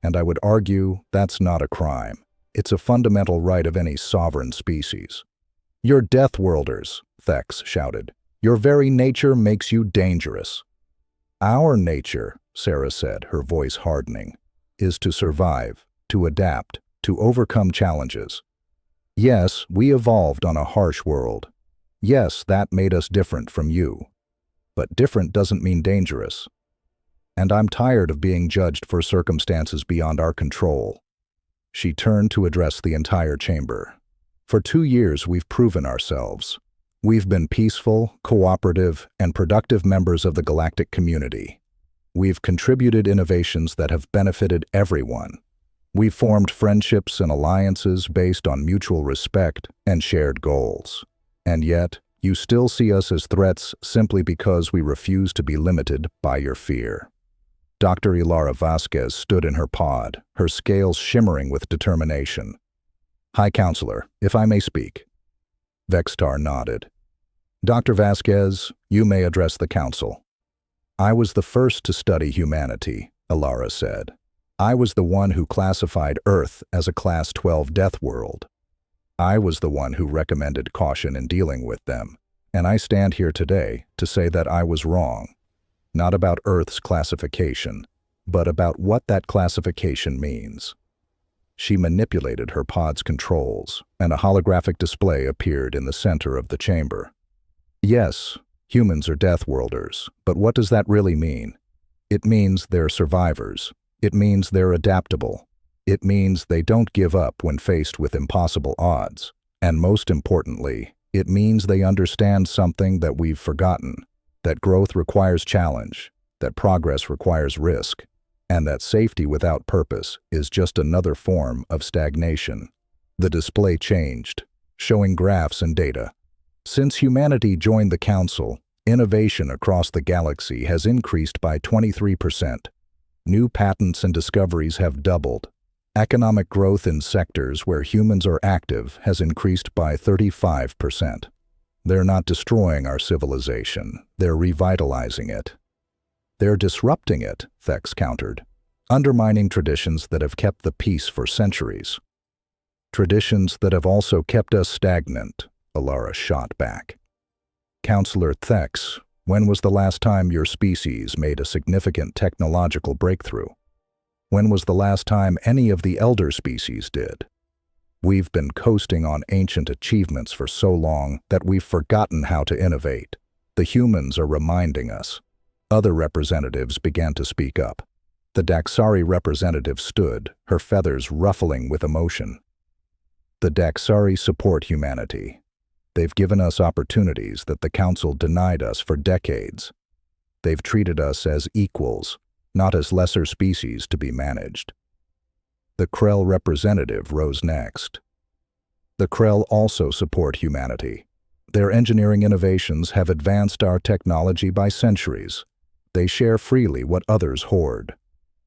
A: And I would argue that's not a crime. It's a fundamental right of any sovereign species." "You're Deathworlders," Thex shouted. "Your very nature makes you dangerous." "Our nature," Sarah said, her voice hardening, is to survive, to adapt, to overcome challenges. Yes, we evolved on a harsh world. Yes, that made us different from you. But different doesn't mean dangerous. And I'm tired of being judged for circumstances beyond our control. She turned to address the entire chamber. For 2 years, we've proven ourselves. We've been peaceful, cooperative, and productive members of the galactic community. We've contributed innovations that have benefited everyone. We've formed friendships and alliances based on mutual respect and shared goals. And yet, you still see us as threats simply because we refuse to be limited by your fear. Dr. Ilara Vasquez stood in her pod, her scales shimmering with determination. High Counselor, if I may speak. Vextar nodded. Dr. Vasquez, you may address the Council. I was the first to study humanity, Ilara said. I was the one who classified Earth as a Class 12 death world. I was the one who recommended caution in dealing with them, and I stand here today to say that I was wrong. Not about Earth's classification, but about what that classification means. She manipulated her pod's controls, and a holographic display appeared in the center of the chamber. Yes, humans are Deathworlders, but what does that really mean? It means they're survivors. It means they're adaptable. It means they don't give up when faced with impossible odds. And most importantly, it means they understand something that we've forgotten, that growth requires challenge, that progress requires risk, and that safety without purpose is just another form of stagnation. The display changed, showing graphs and data. Since humanity joined the Council, innovation across the galaxy has increased by 23%. New patents and discoveries have doubled. Economic growth in sectors where humans are active has increased by 35%. They're not destroying our civilization, they're revitalizing it. They're disrupting it, Thex countered, undermining traditions that have kept the peace for centuries. Traditions that have also kept us stagnant, Ilara shot back. Counselor Thex, when was the last time your species made a significant technological breakthrough? When was the last time any of the elder species did? We've been coasting on ancient achievements for so long that we've forgotten how to innovate. The humans are reminding us. Other representatives began to speak up. The Daxari representative stood, her feathers ruffling with emotion. The Daxari support humanity. They've given us opportunities that the Council denied us for decades. They've treated us as equals, not as lesser species to be managed. The Krell representative rose next. The Krell also support humanity. Their engineering innovations have advanced our technology by centuries. They share freely what others hoard.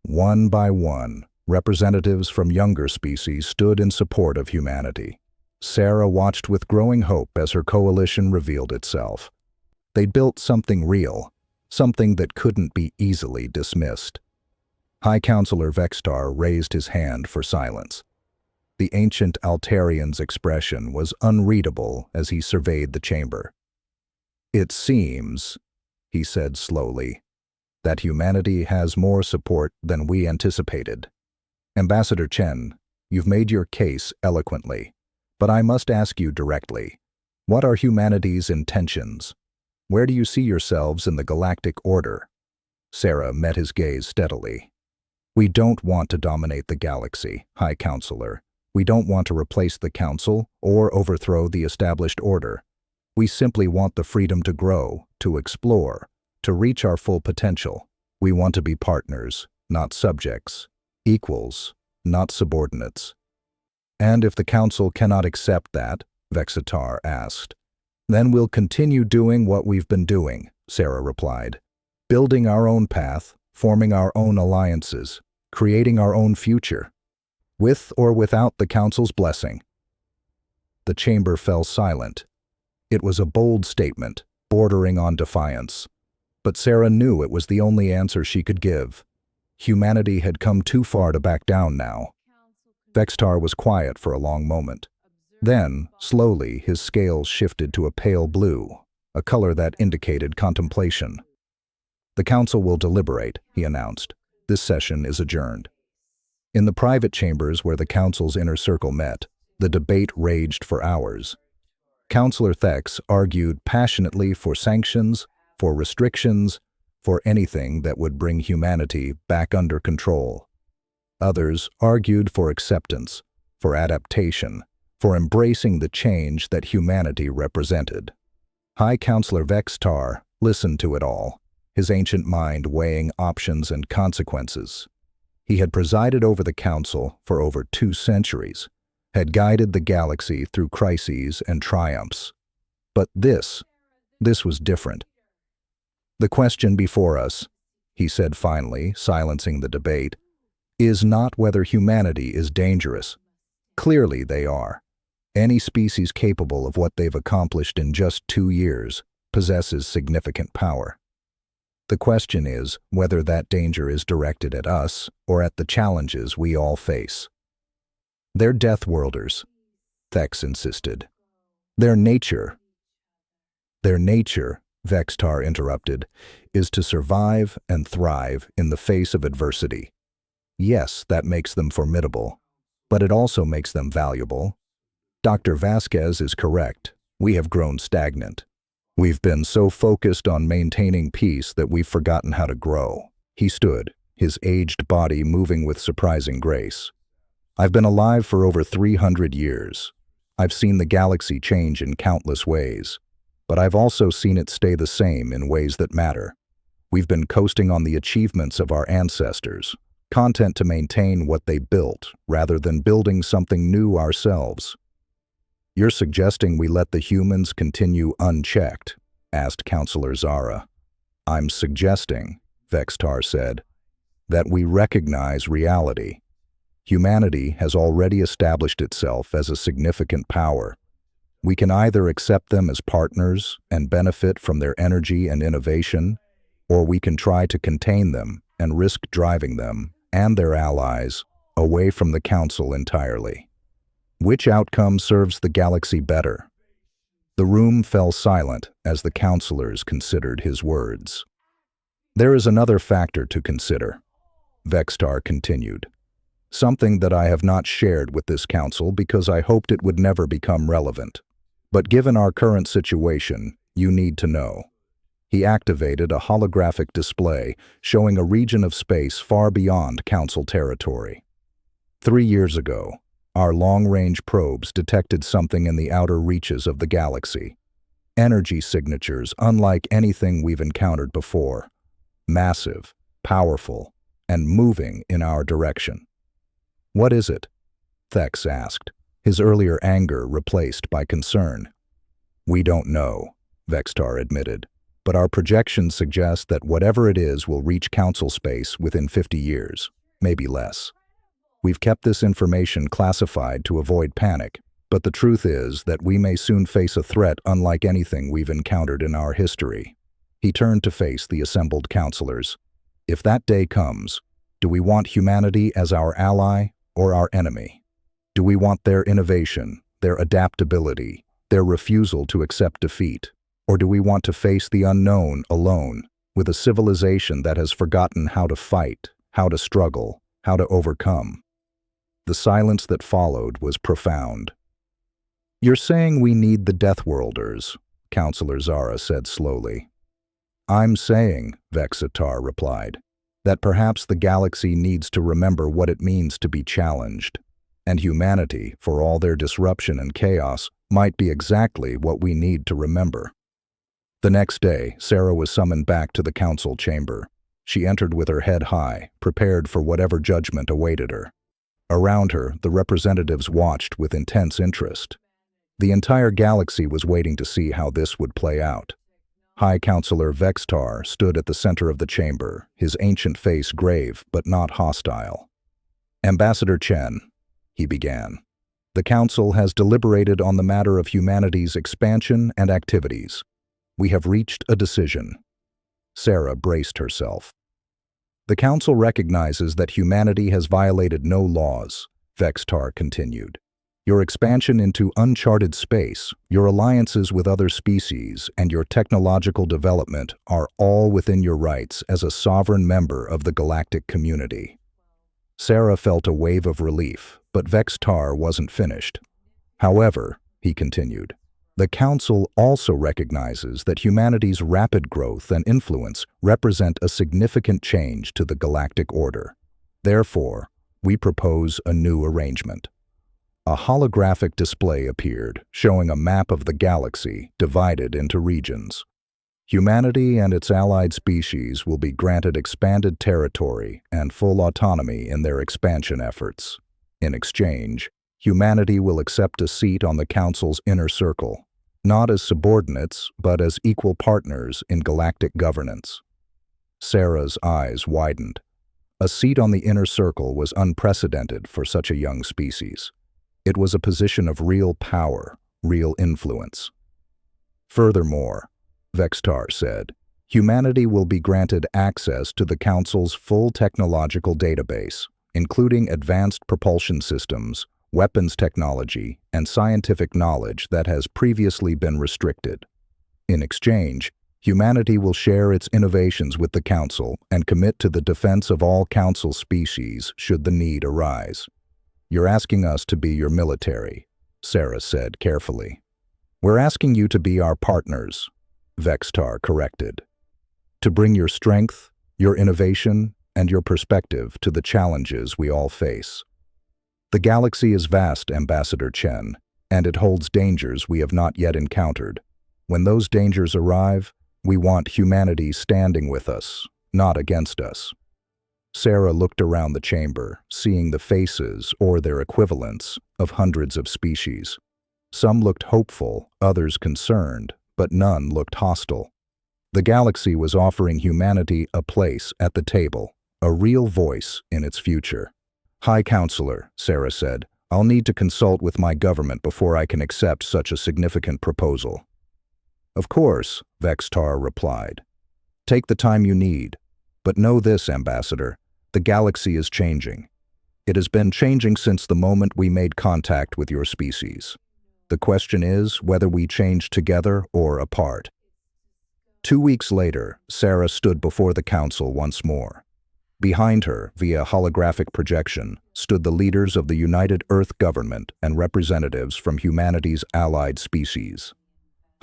A: One by one, representatives from younger species stood in support of humanity. Sarah watched with growing hope as her coalition revealed itself. They'd built something real, something that couldn't be easily dismissed. High Counselor Vextar raised his hand for silence. The ancient Altarian's expression was unreadable as he surveyed the chamber. It seems, he said slowly, that humanity has more support than we anticipated. Ambassador Chen, you've made your case eloquently, but I must ask you directly, what are humanity's intentions? Where do you see yourselves in the galactic order? Sarah met his gaze steadily. We don't want to dominate the galaxy, High Counselor. We don't want to replace the Council or overthrow the established order. We simply want the freedom to grow, to explore, to reach our full potential. We want to be partners, not subjects, equals, not subordinates. And if the Council cannot accept that, Vexitar asked, then we'll continue doing what we've been doing, Sarah replied. Building our own path, forming our own alliances, creating our own future, with or without the Council's blessing. The chamber fell silent. It was a bold statement, bordering on defiance. But Sarah knew it was the only answer she could give. Humanity had come too far to back down now. Vextar was quiet for a long moment. Then, slowly, his scales shifted to a pale blue, a color that indicated contemplation. The council will deliberate, he announced. This session is adjourned. In the private chambers where the council's inner circle met, the debate raged for hours. Councillor Thex argued passionately for sanctions, for restrictions, for anything that would bring humanity back under control. Others argued for acceptance, for adaptation, for embracing the change that humanity represented. High Councillor Vextar listened to it all, his ancient mind weighing options and consequences. He had presided over the council for over 2 centuries, had guided the galaxy through crises and triumphs. But this was different. The question before us, he said finally, silencing the debate, is not whether humanity is dangerous. Clearly they are. Any species capable of what they've accomplished in just 2 years possesses significant power. The question is whether that danger is directed at us or at the challenges we all face. They're Deathworlders, Thex insisted. Their nature, Vextar interrupted, is to survive and thrive in the face of adversity. Yes, that makes them formidable, but it also makes them valuable. Dr. Vasquez is correct. We have grown stagnant. We've been so focused on maintaining peace that we've forgotten how to grow. He stood, his aged body moving with surprising grace. I've been alive for over 300 years. I've seen the galaxy change in countless ways, but I've also seen it stay the same in ways that matter. We've been coasting on the achievements of our ancestors, content to maintain what they built rather than building something new ourselves. You're suggesting we let the humans continue unchecked? Asked Councillor Zara. I'm suggesting, Vextar said, that we recognize reality. Humanity has already established itself as a significant power. We can either accept them as partners and benefit from their energy and innovation, or we can try to contain them and risk driving them and their allies away from the Council entirely. Which outcome serves the galaxy better? The room fell silent as the councillors considered his words. There is another factor to consider, Vextar continued. Something that I have not shared with this council because I hoped it would never become relevant. But given our current situation, you need to know. He activated a holographic display showing a region of space far beyond council territory. 3 years ago, our long-range probes detected something in the outer reaches of the galaxy. Energy signatures unlike anything we've encountered before. Massive, powerful, and moving in our direction. What is it? Thex asked, his earlier anger replaced by concern. We don't know, Vextar admitted, but our projections suggest that whatever it is will reach council space within 50 years, maybe less. We've kept this information classified to avoid panic, but the truth is that we may soon face a threat unlike anything we've encountered in our history. He turned to face the assembled councillors. If that day comes, do we want humanity as our ally or our enemy? Do we want their innovation, their adaptability, their refusal to accept defeat? Or do we want to face the unknown alone, with a civilization that has forgotten how to fight, how to struggle, how to overcome? The silence that followed was profound. You're saying we need the Deathworlders, Councillor Zara said slowly. I'm saying, Vexatar replied, that perhaps the galaxy needs to remember what it means to be challenged, and humanity, for all their disruption and chaos, might be exactly what we need to remember. The next day, Sarah was summoned back to the council chamber. She entered with her head high, prepared for whatever judgment awaited her. Around her, the representatives watched with intense interest. The entire galaxy was waiting to see how this would play out. High Councillor Vextar stood at the center of the chamber, his ancient face grave but not hostile. Ambassador Chen, he began, the Council has deliberated on the matter of humanity's expansion and activities. We have reached a decision. Sarah braced herself. The Council recognizes that humanity has violated no laws, Vextar continued. Your expansion into uncharted space, your alliances with other species, and your technological development are all within your rights as a sovereign member of the galactic community. Sarah felt a wave of relief, but Vextar wasn't finished. However, he continued, the Council also recognizes that humanity's rapid growth and influence represent a significant change to the galactic order. Therefore, we propose a new arrangement. A holographic display appeared, showing a map of the galaxy divided into regions. Humanity and its allied species will be granted expanded territory and full autonomy in their expansion efforts. In exchange, humanity will accept a seat on the Council's inner circle, not as subordinates, but as equal partners in galactic governance. Sarah's eyes widened. A seat on the inner circle was unprecedented for such a young species. It was a position of real power, real influence. Furthermore, Vextar said, humanity will be granted access to the Council's full technological database, including advanced propulsion systems, weapons technology, and scientific knowledge that has previously been restricted. In exchange, humanity will share its innovations with the Council and commit to the defense of all Council species should the need arise. You're asking us to be your military, Sarah said carefully. We're asking you to be our partners, Vextar corrected. To bring your strength, your innovation, and your perspective to the challenges we all face. The galaxy is vast, Ambassador Chen, and it holds dangers we have not yet encountered. When those dangers arrive, we want humanity standing with us, not against us. Sarah looked around the chamber, seeing the faces, or their equivalents, of hundreds of species. Some looked hopeful, others concerned, but none looked hostile. The galaxy was offering humanity a place at the table, a real voice in its future. High Counselor, Sarah said, I'll need to consult with my government before I can accept such a significant proposal. Of course, Vextar replied. Take the time you need. But know this, Ambassador, the galaxy is changing. It has been changing since the moment we made contact with your species. The question is whether we change together or apart. 2 weeks later, Sarah stood before the Council once more. Behind her, via holographic projection, stood the leaders of the United Earth Government and representatives from humanity's allied species.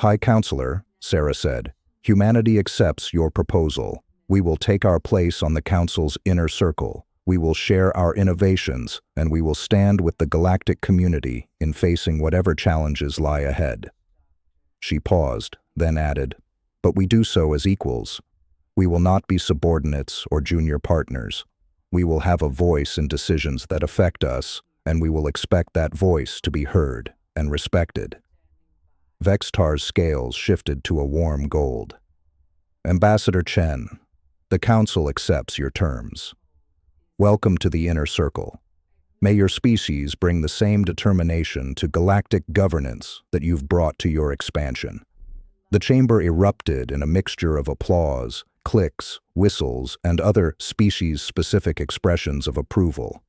A: High Counselor, Sarah said, humanity accepts your proposal. We will take our place on the Council's inner circle. We will share our innovations, and we will stand with the galactic community in facing whatever challenges lie ahead. She paused, then added, but we do so as equals. We will not be subordinates or junior partners. We will have a voice in decisions that affect us, and we will expect that voice to be heard and respected. Vextar's scales shifted to a warm gold. Ambassador Chen, the Council accepts your terms. Welcome to the inner circle. May your species bring the same determination to galactic governance that you've brought to your expansion. The chamber erupted in a mixture of applause, clicks, whistles, and other species-specific expressions of approval.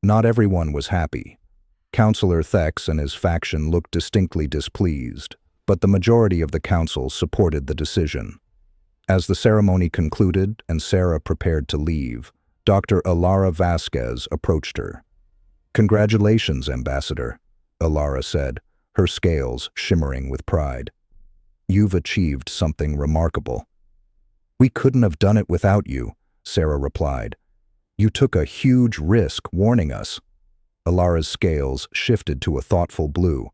A: Not everyone was happy. Counselor Thex and his faction looked distinctly displeased, but the majority of the Council supported the decision. As the ceremony concluded and Sarah prepared to leave, Dr. Alara Vasquez approached her. Congratulations, Ambassador, Alara said, her scales shimmering with pride. You've achieved something remarkable. We couldn't have done it without you, Sarah replied. You took a huge risk warning us. Alara's scales shifted to a thoughtful blue.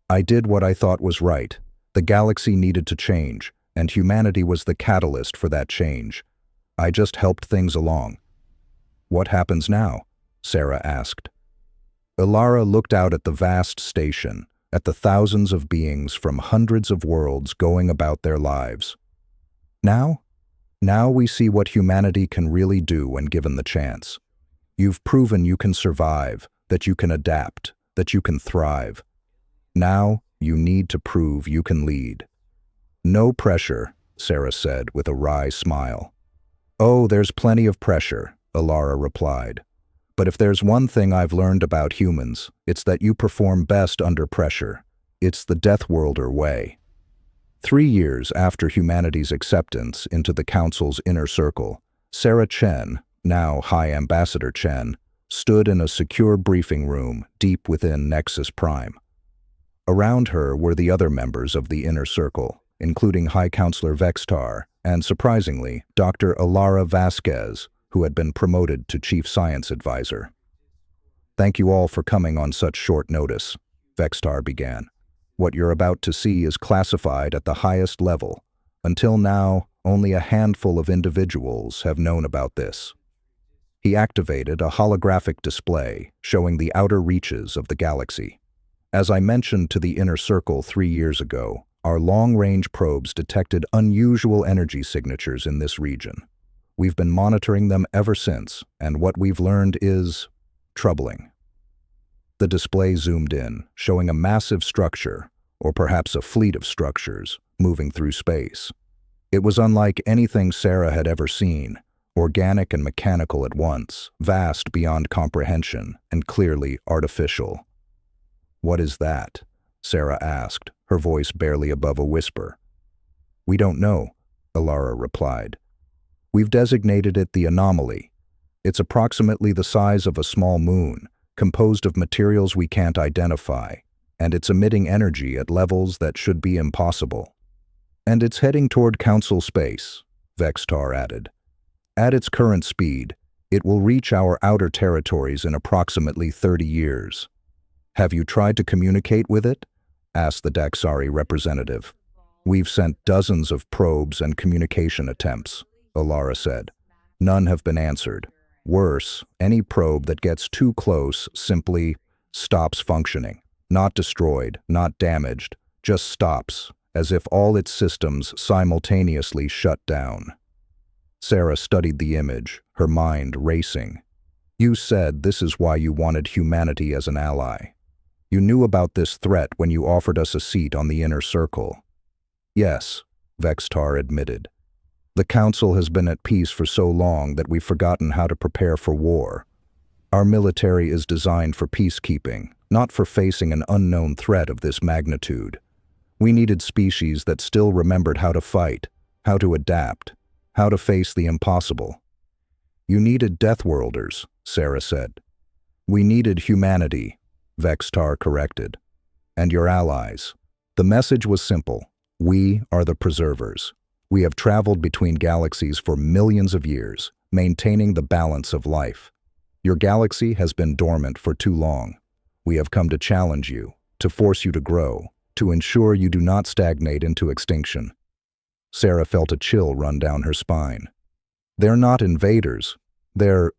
A: I did what I thought was right. The galaxy needed to change, and humanity was the catalyst for that change. I just helped things along. What happens now? Sarah asked. Alara looked out at the vast station, at the thousands of beings from hundreds of worlds going about their lives. Now we see what humanity can really do when given the chance. You've proven you can survive, that you can adapt, that you can thrive. Now you need to prove you can lead. No pressure, Sarah said with a wry smile. Oh, there's plenty of pressure, Alara replied. But if there's one thing I've learned about humans, it's that you perform best under pressure. It's the Deathworlder way. 3 years after humanity's acceptance into the Council's inner circle, Sarah Chen, now High Ambassador Chen, stood in a secure briefing room deep within Nexus Prime. Around her were the other members of the inner circle, including High Counselor Vextar and, surprisingly, Dr. Alara Vasquez, who had been promoted to Chief Science Advisor. "Thank you all for coming on such short notice," Vextar began. "What you're about to see is classified at the highest level. Until now, only a handful of individuals have known about this." He activated a holographic display showing the outer reaches of the galaxy. "As I mentioned to the inner circle 3 years ago, our long-range probes detected unusual energy signatures in this region. We've been monitoring them ever since, and what we've learned is troubling." The display zoomed in, showing a massive structure, or perhaps a fleet of structures, moving through space. It was unlike anything Sarah had ever seen, organic and mechanical at once, vast beyond comprehension, and clearly artificial. "What is that?" Sarah asked, her voice barely above a whisper. "We don't know," Alara replied. "We've designated it the anomaly. It's approximately the size of a small moon, composed of materials we can't identify, and it's emitting energy at levels that should be impossible. And it's heading toward Council space," Vextar added. "At its current speed, it will reach our outer territories in approximately 30 years. "Have you tried to communicate with it?" asked the Daxari representative. "We've sent dozens of probes and communication attempts," Alara said. "None have been answered. Worse, any probe that gets too close simply stops functioning. Not destroyed, not damaged, just stops, as if all its systems simultaneously shut down." Sarah studied the image, her mind racing. "You said this is why you wanted humanity as an ally. You knew about this threat when you offered us a seat on the inner circle." "Yes," Vextar admitted. "The Council has been at peace for so long that we've forgotten how to prepare for war. Our military is designed for peacekeeping, not for facing an unknown threat of this magnitude. We needed species that still remembered how to fight, how to adapt, how to face the impossible." "You needed Deathworlders," Sarah said. "We needed humanity," Vextar corrected. "And your allies." The message was simple. We are the preservers. We have traveled between galaxies for millions of years, maintaining the balance of life. Your galaxy has been dormant for too long. We have come to challenge you, to force you to grow, to ensure you do not stagnate into extinction." Sarah felt a chill run down her spine. "They're not invaders. They're,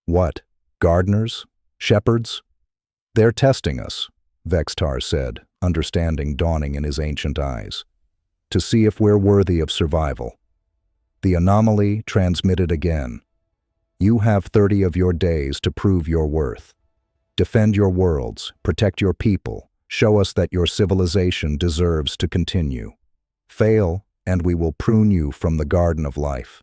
A: what, gardeners? Shepherds?" "They're testing us," Vextar said, understanding dawning in his ancient eyes. "To see if we're worthy of survival." The anomaly transmitted again. "You have 30 of your days to prove your worth. Defend your worlds, protect your people, show us that your civilization deserves to continue. Fail, and we will prune you from the garden of life."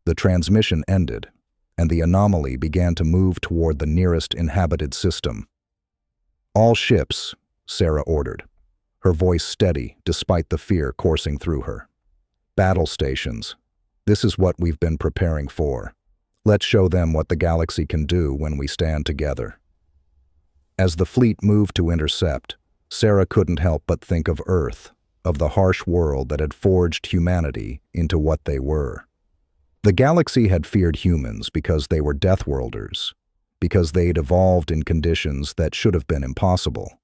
A: The transmission ended, and the anomaly began to move toward the nearest inhabited system. "All ships," Sarah ordered, her voice steady despite the fear coursing through her. "Battle stations. This is what we've been preparing for. Let's show them what the galaxy can do when we stand together." As the fleet moved to intercept, Sarah couldn't help but think of Earth, of the harsh world that had forged humanity into what they were. The galaxy had feared humans because they were Deathworlders, because they'd evolved in conditions that should have been impossible.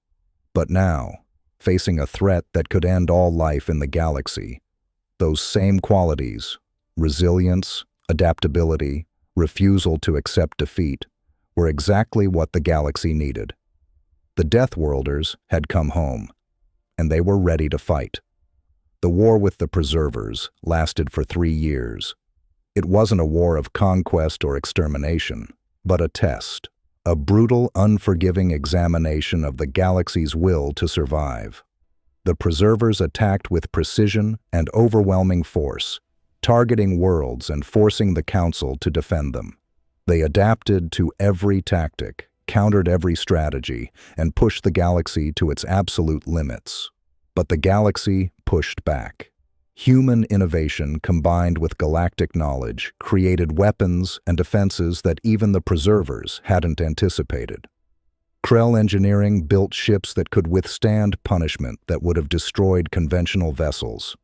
A: But now, facing a threat that could end all life in the galaxy, those same qualities, resilience, adaptability, refusal to accept defeat, were exactly what the galaxy needed. The Deathworlders had come home, and they were ready to fight. The war with the Preservers lasted for 3 years. It wasn't a war of conquest or extermination, but a test, a brutal, unforgiving examination of the galaxy's will to survive. The Preservers attacked with precision and overwhelming force, targeting worlds and forcing the Council to defend them. They adapted to every tactic, countered every strategy, and pushed the galaxy to its absolute limits. But the galaxy pushed back. Human innovation combined with galactic knowledge created weapons and defenses that even the preservers hadn't anticipated. Krell engineering built ships that could withstand punishment that would have destroyed conventional vessels.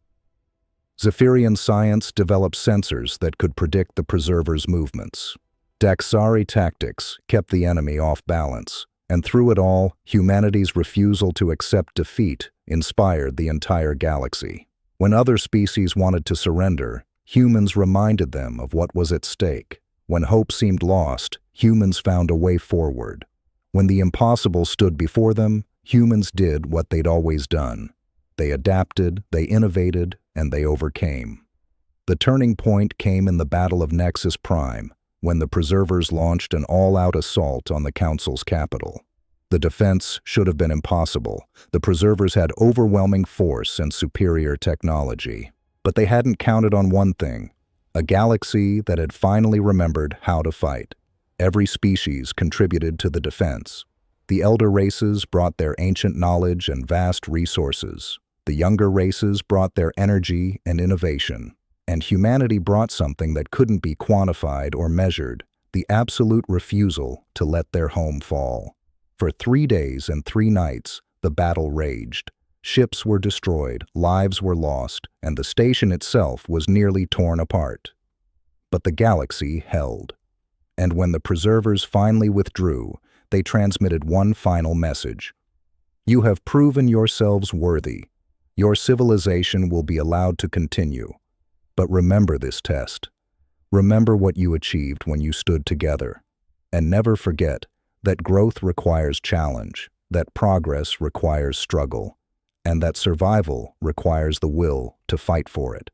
A: Zephyrian science developed sensors that could predict the preservers' movements. Daxari tactics kept the enemy off balance, and through it all, humanity's refusal to accept defeat inspired the entire galaxy. When other species wanted to surrender, humans reminded them of what was at stake. When hope seemed lost, humans found a way forward. When the impossible stood before them, humans did what they'd always done. They adapted, they innovated, and they overcame. The turning point came in the Battle of Nexus Prime, when the Preservers launched an all-out assault on the Council's capital. The defense should have been impossible. The Preservers had overwhelming force and superior technology. But they hadn't counted on one thing: a galaxy that had finally remembered how to fight. Every species contributed to the defense. The elder races brought their ancient knowledge and vast resources. The younger races brought their energy and innovation. And humanity brought something that couldn't be quantified or measured: the absolute refusal to let their home fall. For 3 days and 3 nights, the battle raged. Ships were destroyed, lives were lost, and the station itself was nearly torn apart. But the galaxy held. And when the Preservers finally withdrew, they transmitted one final message: "You have proven yourselves worthy. Your civilization will be allowed to continue. But remember this test. Remember what you achieved when you stood together. And never forget that growth requires challenge, that progress requires struggle, and that survival requires the will to fight for it."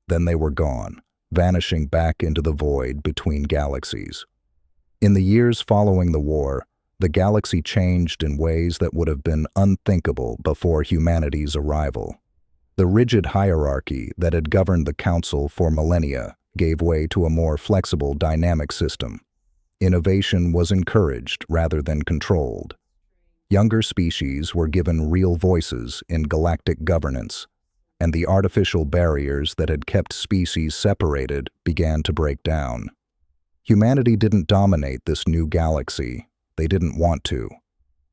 A: Then they were gone, vanishing back into the void between galaxies. In the years following the war, the galaxy changed in ways that would have been unthinkable before humanity's arrival. The rigid hierarchy that had governed the Council for millennia gave way to a more flexible, dynamic system. Innovation was encouraged rather than controlled. Younger species were given real voices in galactic governance, and the artificial barriers that had kept species separated began to break down. Humanity didn't dominate this new galaxy. They didn't want to.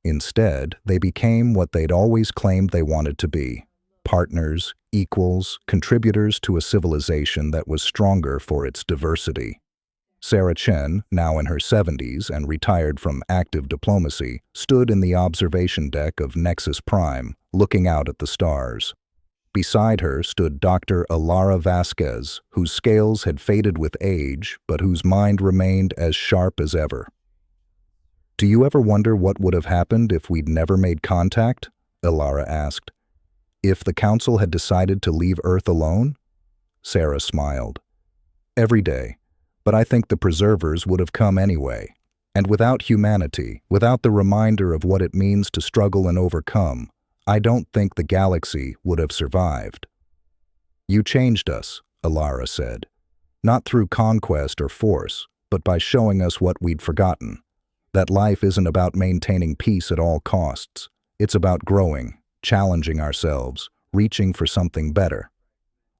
A: Instead, they became what they'd always claimed they wanted to be: partners, equals, contributors to a civilization that was stronger for its diversity. Sarah Chen, now in her 70s and retired from active diplomacy, stood in the observation deck of Nexus Prime, looking out at the stars. Beside her stood Dr. Alara Vasquez, whose scales had faded with age, but whose mind remained as sharp as ever. "Do you ever wonder what would have happened if we'd never made contact?" Alara asked. "If the Council had decided to leave Earth alone?" Sarah smiled. "Every day. But I think the Preservers would have come anyway. And without humanity, without the reminder of what it means to struggle and overcome, I don't think the galaxy would have survived." "You changed us," Alara said. "Not through conquest or force, but by showing us what we'd forgotten. That life isn't about maintaining peace at all costs. It's about growing, challenging ourselves, reaching for something better."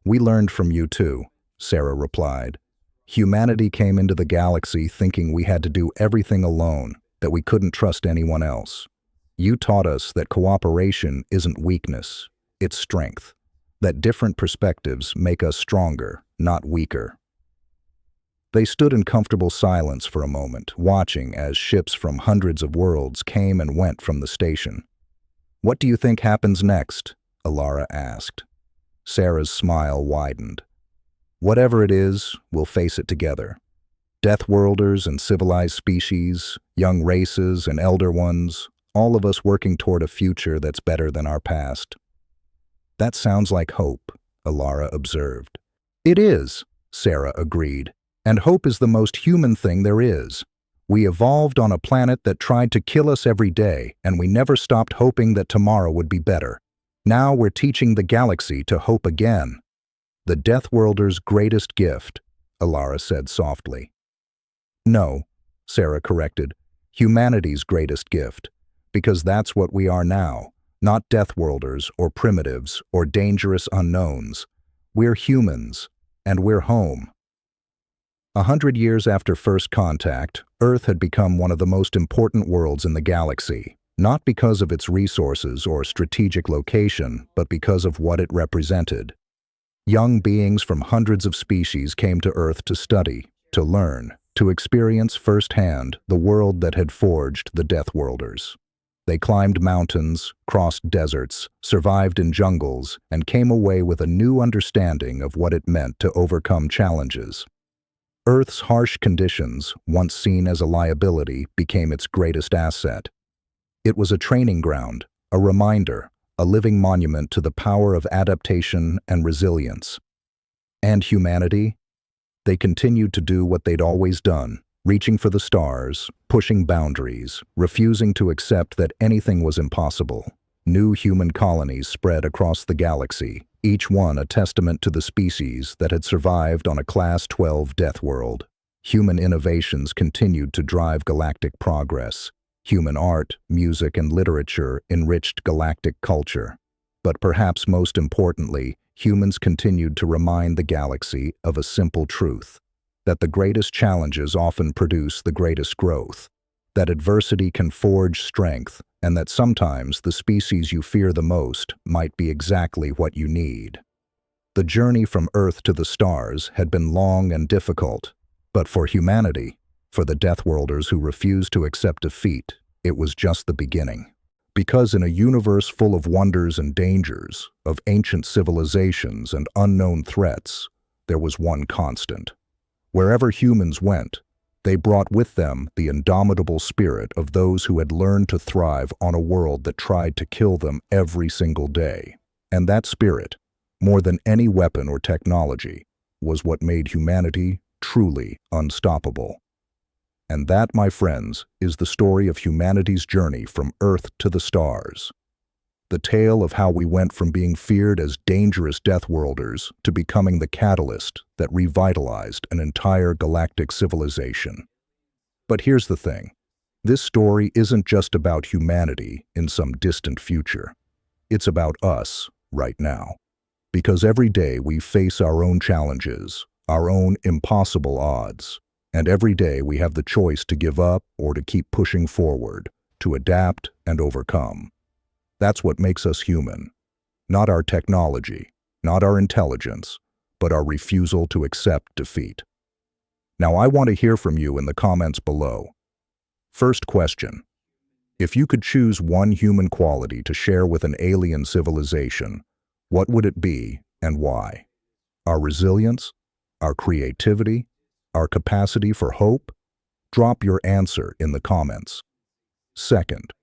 A: "We learned from you too," Sarah replied. "Humanity came into the galaxy thinking we had to do everything alone, that we couldn't trust anyone else. You taught us that cooperation isn't weakness, it's strength, that different perspectives make us stronger, not weaker." They stood in comfortable silence for a moment, watching as ships from hundreds of worlds came and went from the station. "What do you think happens next?" Alara asked. Sarah's smile widened. "Whatever it is, we'll face it together. Deathworlders and civilized species, young races and elder ones, all of us working toward a future that's better than our past." "That sounds like hope," Alara observed. "It is," Sarah agreed, "and hope is the most human thing there is. We evolved on a planet that tried to kill us every day, and we never stopped hoping that tomorrow would be better. Now we're teaching the galaxy to hope again." "The Deathworlders' greatest gift," Alara said softly. No, Sarah corrected, humanity's greatest gift, because that's what we are now, not Deathworlders or primitives or dangerous unknowns. We're humans, and we're home. 100 years after first contact, Earth had become one of the most important worlds in the galaxy, not because of its resources or strategic location, but because of what it represented. Young beings from hundreds of species came to Earth to study, to learn, to experience firsthand the world that had forged the Deathworlders. They climbed mountains, crossed deserts, survived in jungles, and came away with a new understanding of what it meant to overcome challenges. Earth's harsh conditions, once seen as a liability, became its greatest asset. It was a training ground, a reminder, a living monument to the power of adaptation and resilience. And humanity? They continued to do what they'd always done, reaching for the stars, pushing boundaries, refusing to accept that anything was impossible. New human colonies spread across the galaxy, each one a testament to the species that had survived on a Class 12 death world. Human innovations continued to drive galactic progress. Human art, music, and literature enriched galactic culture. But perhaps most importantly, humans continued to remind the galaxy of a simple truth, that the greatest challenges often produce the greatest growth, that adversity can forge strength, and that sometimes the species you fear the most might be exactly what you need. The journey from Earth to the stars had been long and difficult, but for humanity, for the Deathworlders who refused to accept defeat, it was just the beginning. Because in a universe full of wonders and dangers, of ancient civilizations and unknown threats, there was one constant. Wherever humans went, they brought with them the indomitable spirit of those who had learned to thrive on a world that tried to kill them every single day. And that spirit, more than any weapon or technology, was what made humanity truly unstoppable. And that, my friends, is the story of humanity's journey from Earth to the stars. The tale of how we went from being feared as dangerous Deathworlders to becoming the catalyst that revitalized an entire galactic civilization. But here's the thing. This story isn't just about humanity in some distant future. It's about us right now. Because every day we face our own challenges, our own impossible odds. And every day we have the choice to give up or to keep pushing forward, to adapt and overcome. That's what makes us human. Not our technology, not our intelligence, but our refusal to accept defeat. Now I want to hear from you in the comments below. First question. If you could choose one human quality to share with an alien civilization, what would it be and why? Our resilience? Our creativity? Our capacity for hope? Drop your answer in the comments. Second,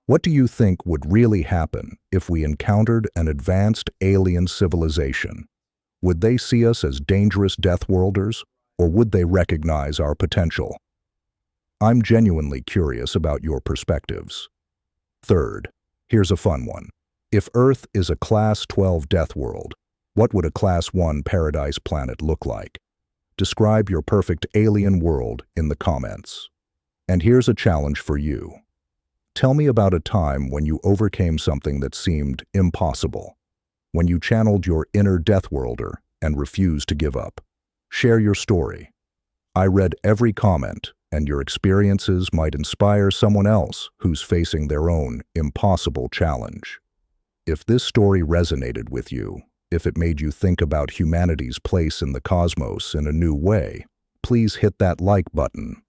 A: what do you think would really happen if we encountered an advanced alien civilization? Would they see us as dangerous Deathworlders, or would they recognize our potential? I'm genuinely curious about your perspectives. Third, here's a fun one. If Earth is a Class 12 Deathworld, what would a Class 1 Paradise planet look like? Describe your perfect alien world in the comments. And here's a challenge for you. Tell me about a time when you overcame something that seemed impossible, when you channeled your inner Deathworlder and refused to give up. Share your story. I read every comment, and your experiences might inspire someone else who's facing their own impossible challenge. If this story resonated with you, if it made you think about humanity's place in the cosmos in a new way, please hit that like button.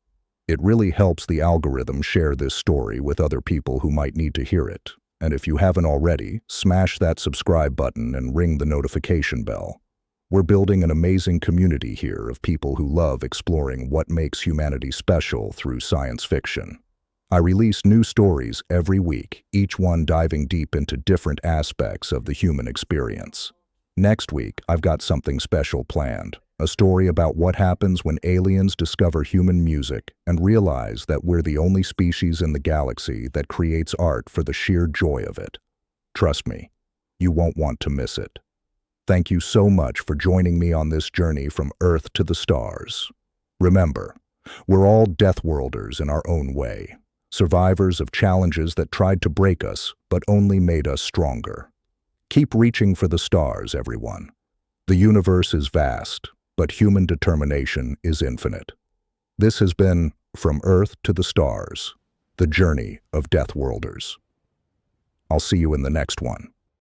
A: It really helps the algorithm share this story with other people who might need to hear it. And if you haven't already, smash that subscribe button and ring the notification bell. We're building an amazing community here of people who love exploring what makes humanity special through science fiction. I release new stories every week, each one diving deep into different aspects of the human experience. Next week, I've got something special planned, a story about what happens when aliens discover human music and realize that we're the only species in the galaxy that creates art for the sheer joy of it. Trust me, you won't want to miss it. Thank you so much for joining me on this journey from Earth to the stars. Remember, We're all Deathworlders in our own way, survivors of challenges that tried to break us but only made us stronger. Keep reaching for the stars, everyone. The universe is vast, but human determination is infinite. This has been From Earth to the Stars, the journey of Deathworlders. I'll see you in the next one.